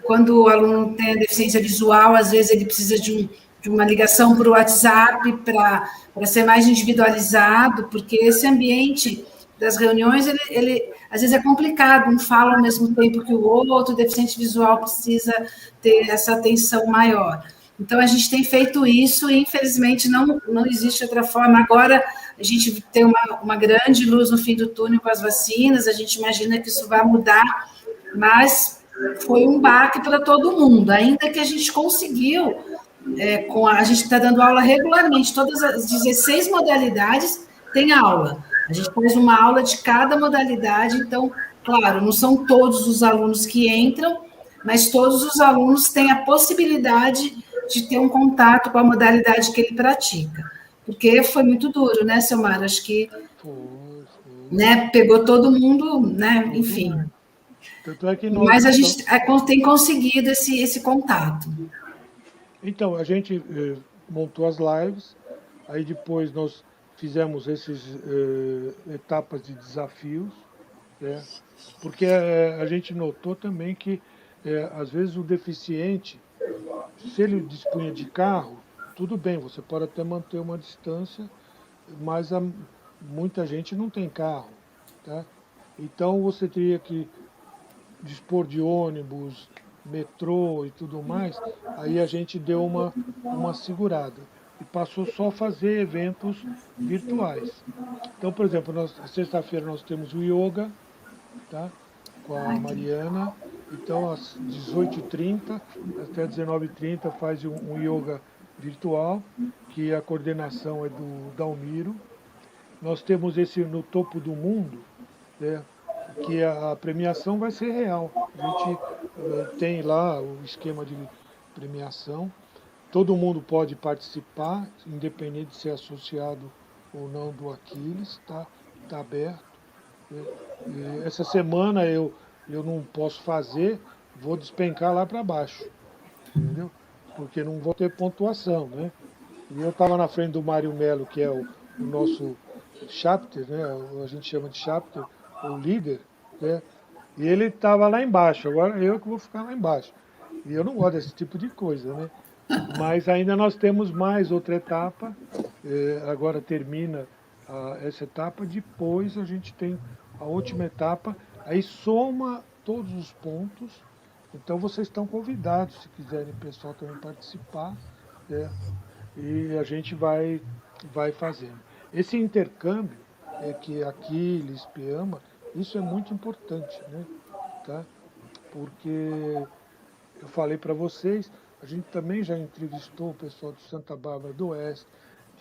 Quando o aluno tem a deficiência visual, às vezes ele precisa de uma ligação para o WhatsApp para ser mais individualizado, porque esse ambiente das reuniões, ele às vezes é complicado, um fala ao mesmo tempo que o outro, o deficiente visual precisa ter essa atenção maior. Então, a gente tem feito isso e, infelizmente, não existe outra forma. Agora, a gente tem uma grande luz no fim do túnel com as vacinas, a gente imagina que isso vai mudar, mas foi um baque para todo mundo, ainda que a gente conseguiu, a gente está dando aula regularmente, todas as 16 modalidades têm aula. A gente faz uma aula de cada modalidade, então, claro, não são todos os alunos que entram, mas todos os alunos têm a possibilidade de ter um contato com a modalidade que ele pratica. Porque foi muito duro, né, Selmar? Acho que Foi. né, pegou todo mundo, né, Todo enfim. mundo. Tanto é que nós Mas a estamos. gente tem conseguido esse contato. Então, a gente montou as lives, aí depois nós fizemos esses etapas de desafios, né? Porque a gente notou também que, às vezes, o deficiente, se ele dispunha de carro, tudo bem, você pode até manter uma distância, mas muita gente não tem carro, tá? Então você teria que dispor de ônibus, metrô e tudo mais, aí a gente deu uma segurada e passou só a fazer eventos virtuais. Então, por exemplo, sexta-feira nós temos o yoga, tá? Com a Mariana. Então, às 18h30 até 19h30 faz um yoga virtual, que a coordenação é do Dalmiro. Nós temos esse no topo do mundo, né? Que a premiação vai ser real. A gente tem lá o esquema de premiação. Todo mundo pode participar, independente de ser associado ou não do Aquiles, tá aberto. E essa semana eu não posso fazer, vou despencar lá para baixo, entendeu? Porque não vou ter pontuação, né? E eu estava na frente do Mário Melo, que é o nosso chapter, né? A gente chama de chapter, o líder, né? E ele estava lá embaixo, agora eu que vou ficar lá embaixo. E eu não gosto desse tipo de coisa, né? Mas ainda nós temos mais outra etapa, agora termina essa etapa, depois a gente tem a última etapa, aí soma todos os pontos. Então vocês estão convidados, se quiserem, pessoal, também participar, né? E a gente vai fazendo. Esse intercâmbio que Aquiles, Piama, isso é muito importante, né? Tá? Porque eu falei para vocês, a gente também já entrevistou o pessoal de Santa Bárbara do Oeste,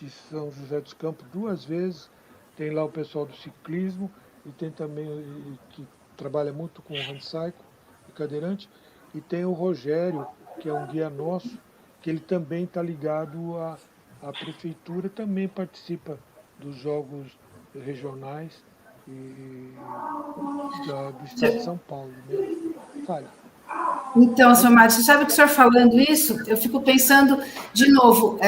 de São José dos Campos 2 vezes, tem lá o pessoal do ciclismo e tem também que trabalha muito com o handcycle e cadeirante, e tem o Rogério, que é um guia nosso, que ele também está ligado à prefeitura, também participa dos jogos regionais do estado de São Paulo, né? Fale. Então, senhor Mário, você sabe que o senhor falando isso, eu fico pensando, de novo,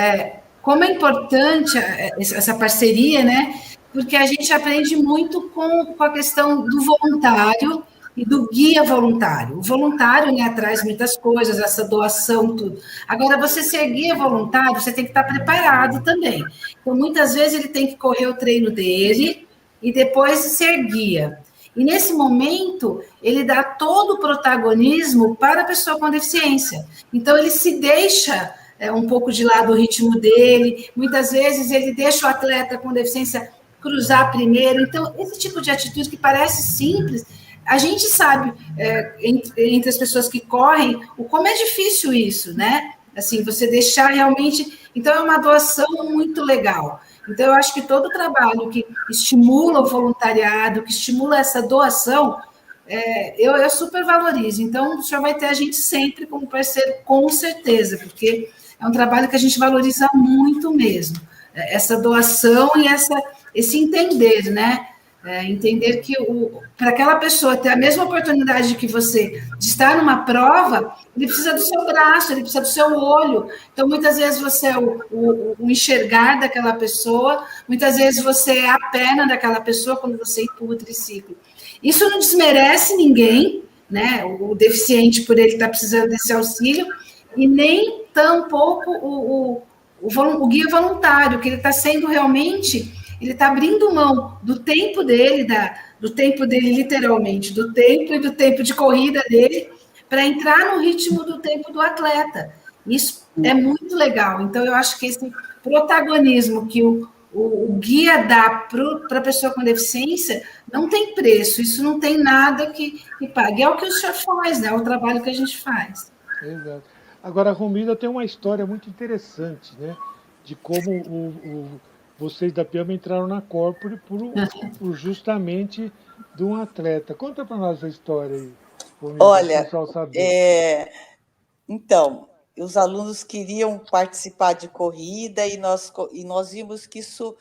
como é importante essa parceria, né? Porque a gente aprende muito com a questão do voluntário e do guia voluntário. O voluntário, né, traz muitas coisas, essa doação, tudo. Agora, você ser guia voluntário, você tem que estar preparado também. Então, muitas vezes ele tem que correr o treino dele e depois ser guia. E nesse momento, ele dá todo o protagonismo para a pessoa com deficiência. Então, ele se deixa um pouco de lado o ritmo dele, muitas vezes ele deixa o atleta com deficiência cruzar primeiro. Então, esse tipo de atitude que parece simples, a gente sabe, entre as pessoas que correm, como é difícil isso, né? Assim, você deixar realmente... Então, é uma doação muito legal. Então, eu acho que todo o trabalho que estimula o voluntariado, que estimula essa doação, eu super valorizo. Então, o senhor vai ter a gente sempre como parceiro, com certeza, porque é um trabalho que a gente valoriza muito mesmo. Essa doação e esse entender, né? Entender que para aquela pessoa ter a mesma oportunidade que você de estar numa prova, ele precisa do seu braço, ele precisa do seu olho. Então, muitas vezes você é o enxergar daquela pessoa, muitas vezes você é a perna daquela pessoa quando você empurra o triciclo. Isso não desmerece ninguém, né? O deficiente por ele estar precisando desse auxílio, e nem tampouco o guia voluntário, que ele está sendo realmente... Ele está abrindo mão do tempo dele, literalmente, do tempo e do tempo de corrida dele, para entrar no ritmo do tempo do atleta. Isso é muito legal. Então, eu acho que esse protagonismo que o guia dá para a pessoa com deficiência não tem preço, isso não tem nada que pague. É o que o senhor faz, né? É o trabalho que a gente faz. Exato. Agora, a Romilda tem uma história muito interessante, né? De como vocês da Piama entraram na Corpore por justamente de um atleta. Conta para nós a história aí, Romilda, olha, pessoal saber. Então, os alunos queriam participar de corrida e nós vimos que isso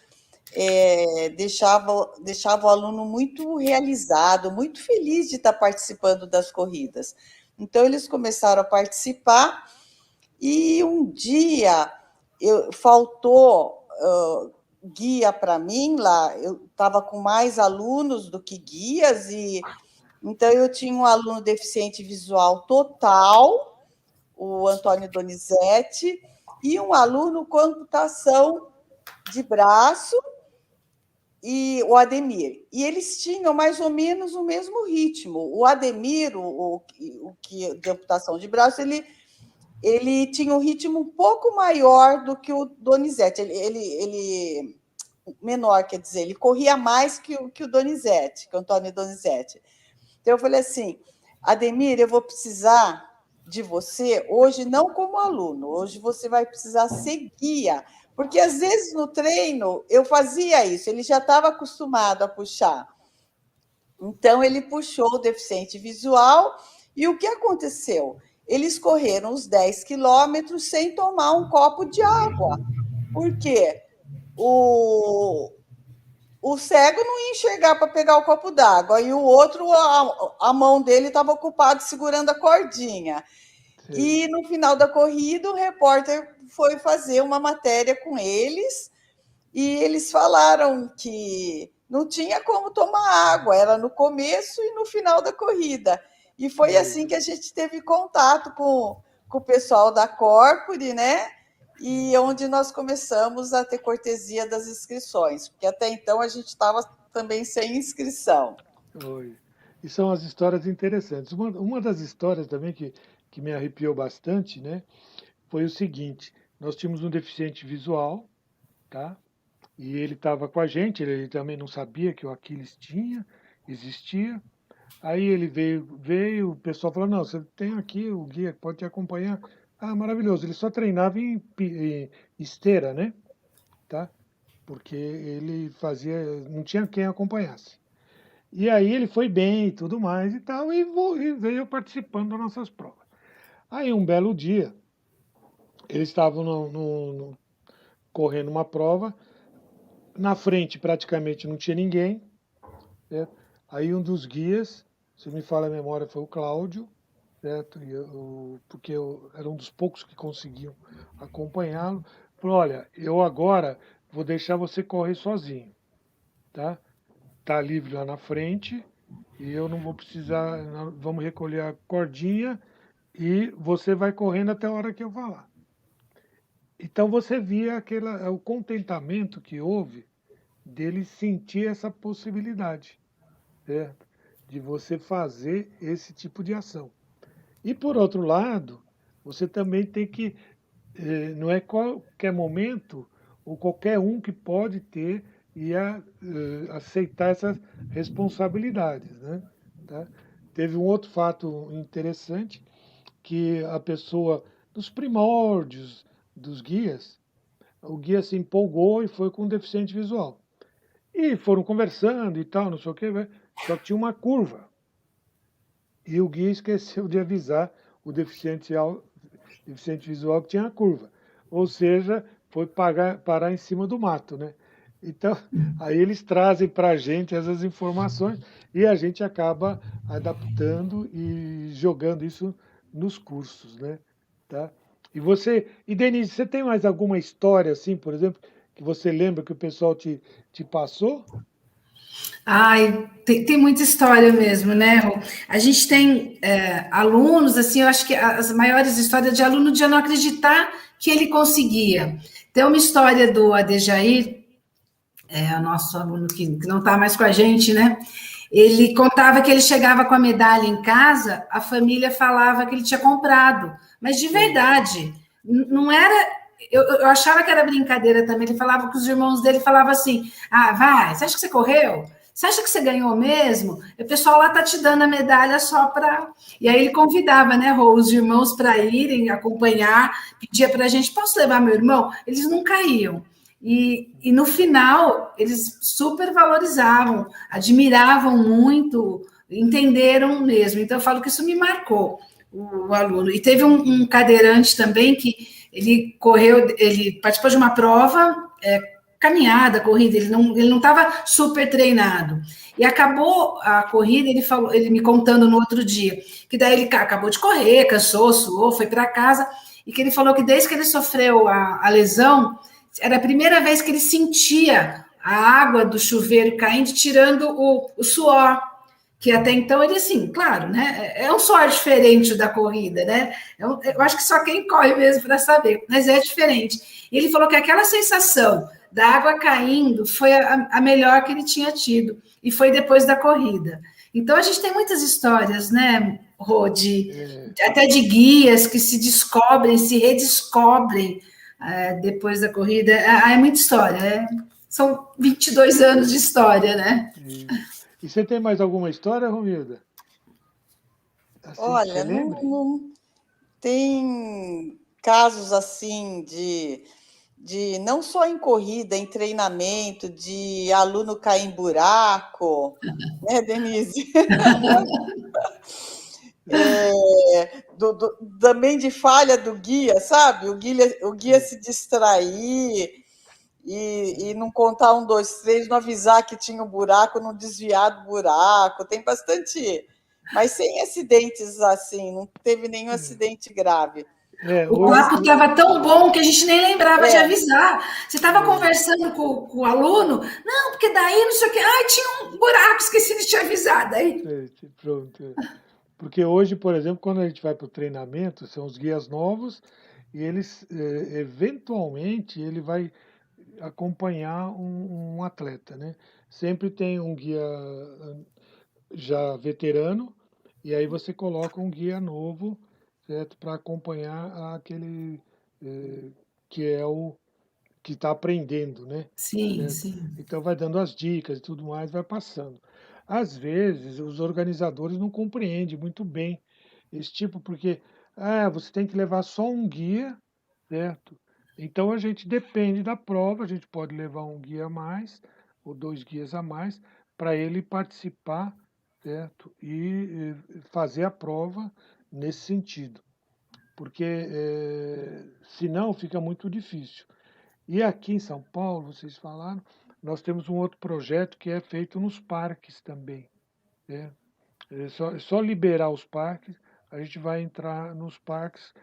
deixava o aluno muito realizado, muito feliz de estar participando das corridas. Então, eles começaram a participar e um dia faltou guia para mim lá, eu estava com mais alunos do que guias, e então eu tinha um aluno deficiente visual total, o Antônio Donizete, e um aluno com amputação de braço, e o Ademir. E eles tinham mais ou menos o mesmo ritmo. O Ademir, o de amputação de braço, ele tinha um ritmo um pouco maior do que o Donizete. Ele menor, quer dizer, ele corria mais que o Donizete, que o Antônio Donizete. Então, eu falei assim, Ademir, eu vou precisar de você hoje, não como aluno, hoje você vai precisar ser guia, porque às vezes no treino eu fazia isso, ele já estava acostumado a puxar. Então, ele puxou o deficiente visual e o que aconteceu? Eles correram os 10 quilômetros sem tomar um copo de água. Por quê? O cego não ia enxergar para pegar o copo d'água, e o outro, a mão dele estava ocupada segurando a cordinha. Sim. E no final da corrida, o repórter foi fazer uma matéria com eles, e eles falaram que não tinha como tomar água, era no começo e no final da corrida. E foi assim que a gente teve contato com o pessoal da Corpore, né? E onde nós começamos a ter cortesia das inscrições, porque até então a gente estava também sem inscrição. Oi. E são as histórias interessantes. Uma das histórias também que me arrepiou bastante, né, foi o seguinte: nós tínhamos um deficiente visual, tá? E ele estava com a gente, ele também não sabia que o Aquiles existia. Aí ele veio, o pessoal falou, não, você tem aqui o guia que pode te acompanhar. Ah, maravilhoso. Ele só treinava em esteira, né? Tá? Porque ele não tinha quem acompanhasse. E aí ele foi bem e tudo mais e tal, e veio participando das nossas provas. Aí um belo dia, eles estavam correndo uma prova, na frente praticamente não tinha ninguém, certo? Aí um dos guias, se me falha a memória, foi o Cláudio, certo? Porque eu era um dos poucos que conseguiam acompanhá-lo. Falou, olha, eu agora vou deixar você correr sozinho, tá? Tá livre lá na frente e eu não vou precisar, vamos recolher a cordinha e você vai correndo até a hora que eu falar. Então você via o contentamento que houve dele sentir essa possibilidade, certo? De você fazer esse tipo de ação. E, por outro lado, você também tem que, não é qualquer momento ou qualquer um que pode ter e aceitar essas responsabilidades, né? Tá? Teve um outro fato interessante, que a pessoa, nos primórdios dos guias, o guia se empolgou e foi com um deficiente visual. E foram conversando e tal, não sei o que, só que tinha uma curva. E o guia esqueceu de avisar o deficiente visual que tinha a curva. Ou seja, foi parar em cima do mato, né? Então, aí eles trazem para a gente essas informações e a gente acaba adaptando e jogando isso nos cursos, né? Tá? E Denise, você tem mais alguma história, assim, por exemplo, que você lembra que o pessoal te passou? Ai, tem muita história mesmo, né, Rô? A gente tem alunos, assim, eu acho que as maiores histórias de aluno de não acreditar que ele conseguia. Tem uma história do Adejair, o nosso aluno que não está mais com a gente, né? Ele contava que ele chegava com a medalha em casa, a família falava que ele tinha comprado, mas de verdade, não era... Eu achava que era brincadeira também. Ele falava que os irmãos dele falavam assim, vai, você acha que você correu? Você acha que você ganhou mesmo? O pessoal lá tá te dando a medalha só para... E aí ele convidava, né, Rô, os irmãos para irem acompanhar, pedia para a gente, posso levar meu irmão? Eles não caíam. E no final, eles super valorizavam, admiravam muito, entenderam mesmo. Então, eu falo que isso me marcou, o aluno. E teve um cadeirante também que ele participou de uma prova, caminhada, corrida, ele não estava super treinado. E acabou a corrida, ele me contando no outro dia, que daí ele acabou de correr, cansou, suou, foi para casa, e que ele falou que desde que ele sofreu a lesão, era a primeira vez que ele sentia a água do chuveiro caindo, tirando o suor, que até então ele, assim, claro, né, é um suor diferente da corrida, né, eu acho que só quem corre mesmo para saber, mas é diferente. E ele falou que aquela sensação da água caindo foi a melhor que ele tinha tido, e foi depois da corrida. Então, a gente tem muitas histórias, né, Rô, até de guias que se descobrem, se redescobrem depois da corrida. É muita história, são 22 anos de história, né? E você tem mais alguma história, Romilda? Assim, olha, não tem casos assim de não só em corrida, em treinamento, de aluno cair em buraco, né, Denise? Também de falha do guia, sabe? O guia se distrair e não contar 1, 2, 3, não avisar que tinha um buraco, não desviar do buraco. Tem bastante, mas sem acidentes assim, não teve nenhum acidente grave. O papo estava tão bom que a gente nem lembrava de avisar. Você estava conversando com o aluno, não, porque daí não sei o quê, tinha um buraco, esqueci de te avisar. Daí... Pronto. Porque hoje, por exemplo, quando a gente vai para o treinamento, são os guias novos e eles, eventualmente, ele vai acompanhar um atleta, né? Sempre tem um guia já veterano e aí você coloca um guia novo, certo, para acompanhar aquele que é o que está aprendendo, né? Sim, sim. Então vai dando as dicas e tudo mais, vai passando. Às vezes os organizadores não compreendem muito bem esse tipo, porque você tem que levar só um guia, certo? Então a gente depende da prova, a gente pode levar um guia a mais ou 2 guias a mais para ele participar, certo? E fazer a prova nesse sentido, porque senão fica muito difícil. E aqui em São Paulo, vocês falaram, nós temos um outro projeto que é feito nos parques também, né? É só liberar os parques, a gente vai entrar nos parques,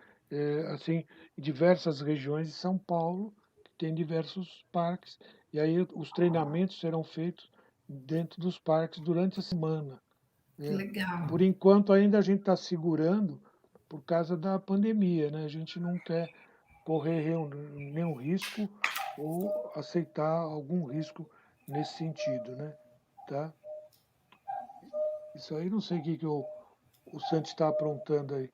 assim, em diversas regiões de São Paulo, que tem diversos parques, e aí os treinamentos serão feitos dentro dos parques durante a semana. Que legal. Por enquanto, ainda a gente está segurando por causa da pandemia, né? A gente não quer correr nenhum risco ou aceitar algum risco nesse sentido, né? Tá? Isso aí não sei o que o Santos está aprontando aí.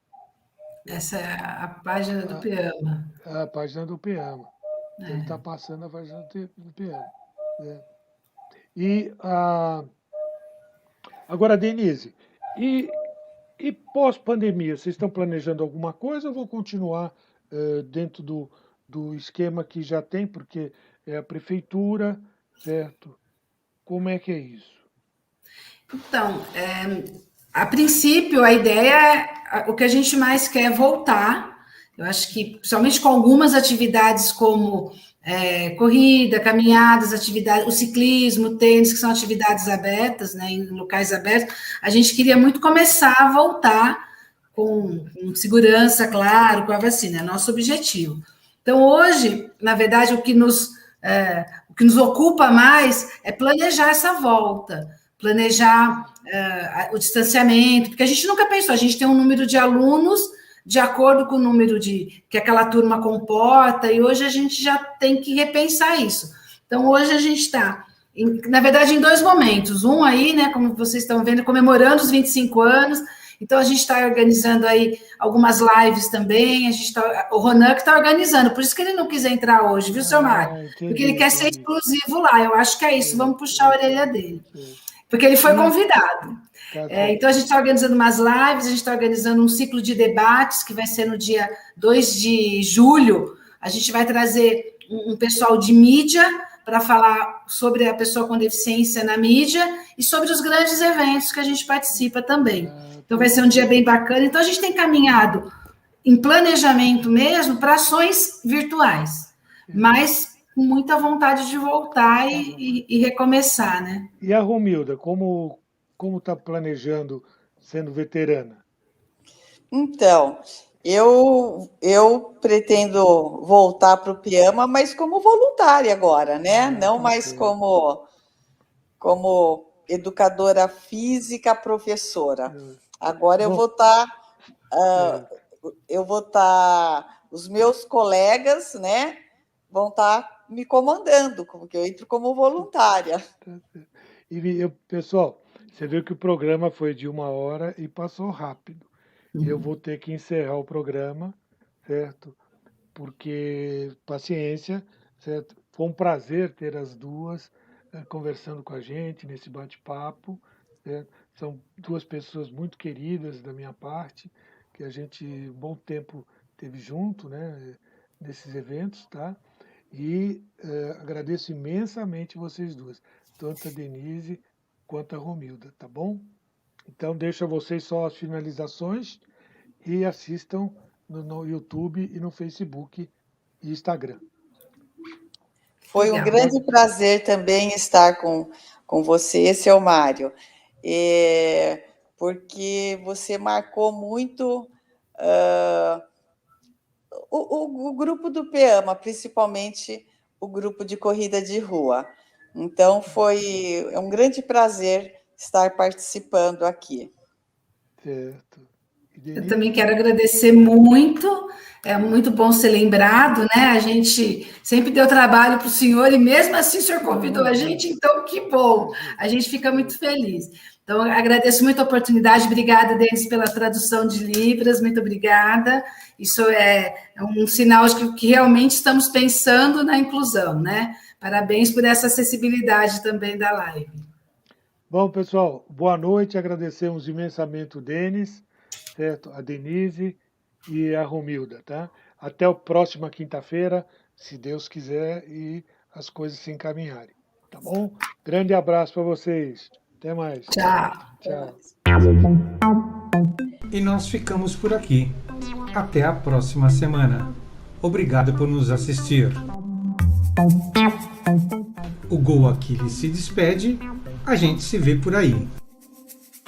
Essa é a página do Peama. A página do Peama. Ele está passando a página do Peama. Né? E agora, Denise, e pós-pandemia, vocês estão planejando alguma coisa ou vão continuar dentro do esquema que já tem, porque é a prefeitura, certo? Como é que é isso? Então, a princípio, a ideia o que a gente mais quer é voltar. Eu acho que, principalmente com algumas atividades como corrida, caminhadas, atividades, o ciclismo, o tênis, que são atividades abertas, né, em locais abertos, a gente queria muito começar a voltar com segurança, claro, com a vacina, é nosso objetivo. Então, hoje, na verdade, o que nos ocupa mais é planejar essa volta, planejar o distanciamento, porque a gente nunca pensou, a gente tem um número de alunos de acordo com o número que aquela turma comporta, e hoje a gente já tem que repensar isso. Então, hoje a gente está, na verdade, em 2 momentos. Um aí, né, como vocês estão vendo, comemorando os 25 anos, então a gente está organizando aí algumas lives também, o Ronan que está organizando, por isso que ele não quis entrar hoje, viu, seu Mário? Porque ele quer ser exclusivo lá, eu acho que é isso, vamos puxar a orelha dele. Porque ele foi convidado. Então, a gente está organizando umas lives, a gente está organizando um ciclo de debates, que vai ser no dia 2 de julho. A gente vai trazer um pessoal de mídia para falar sobre a pessoa com deficiência na mídia e sobre os grandes eventos que a gente participa também. Então, vai ser um dia bem bacana. Então, a gente tem caminhado em planejamento mesmo para ações virtuais, mas com muita vontade de voltar e recomeçar, né? E a Romilda, como está planejando sendo veterana? Então, eu pretendo voltar para o Piama, mas como voluntária agora, né? Não mais como educadora física, professora. Agora eu vou estar, os meus colegas, né? Vão estar me comandando, como que eu entro como voluntária. E, pessoal, você viu que o programa foi de 1 hora e passou rápido. Eu vou ter que encerrar o programa, certo? Porque, paciência, certo? Foi um prazer ter as duas conversando com a gente nesse bate-papo, certo? São duas pessoas muito queridas da minha parte, que a gente, um bom tempo, teve junto, né, nesses eventos, tá? E agradeço imensamente vocês duas, tanto a Denise quanto a Romilda, tá bom? Então, deixo a vocês só as finalizações e assistam no YouTube e no Facebook e Instagram. Foi um grande prazer também estar com você, seu Mário, porque você marcou muito o grupo do PEAMA, principalmente o grupo de corrida de rua. Então, foi um grande prazer estar participando aqui. Certo. Eu também quero agradecer muito, é muito bom ser lembrado, né? A gente sempre deu trabalho para o senhor e mesmo assim o senhor convidou a gente, então que bom, a gente fica muito feliz. Então, agradeço muito a oportunidade, obrigada, Denis, pela tradução de Libras, muito obrigada. Isso é um sinal de que realmente estamos pensando na inclusão, né? Parabéns por essa acessibilidade também da live. Bom, pessoal, boa noite, agradecemos imensamente o Denis, certo? A Denise e a Romilda, tá? Até a próxima quinta-feira, se Deus quiser e as coisas se encaminharem, tá bom? Grande abraço para vocês. Até mais. Tchau. Tchau. E nós ficamos por aqui. Até a próxima semana. Obrigado por nos assistir. O Go Aquiles se despede. A gente se vê por aí.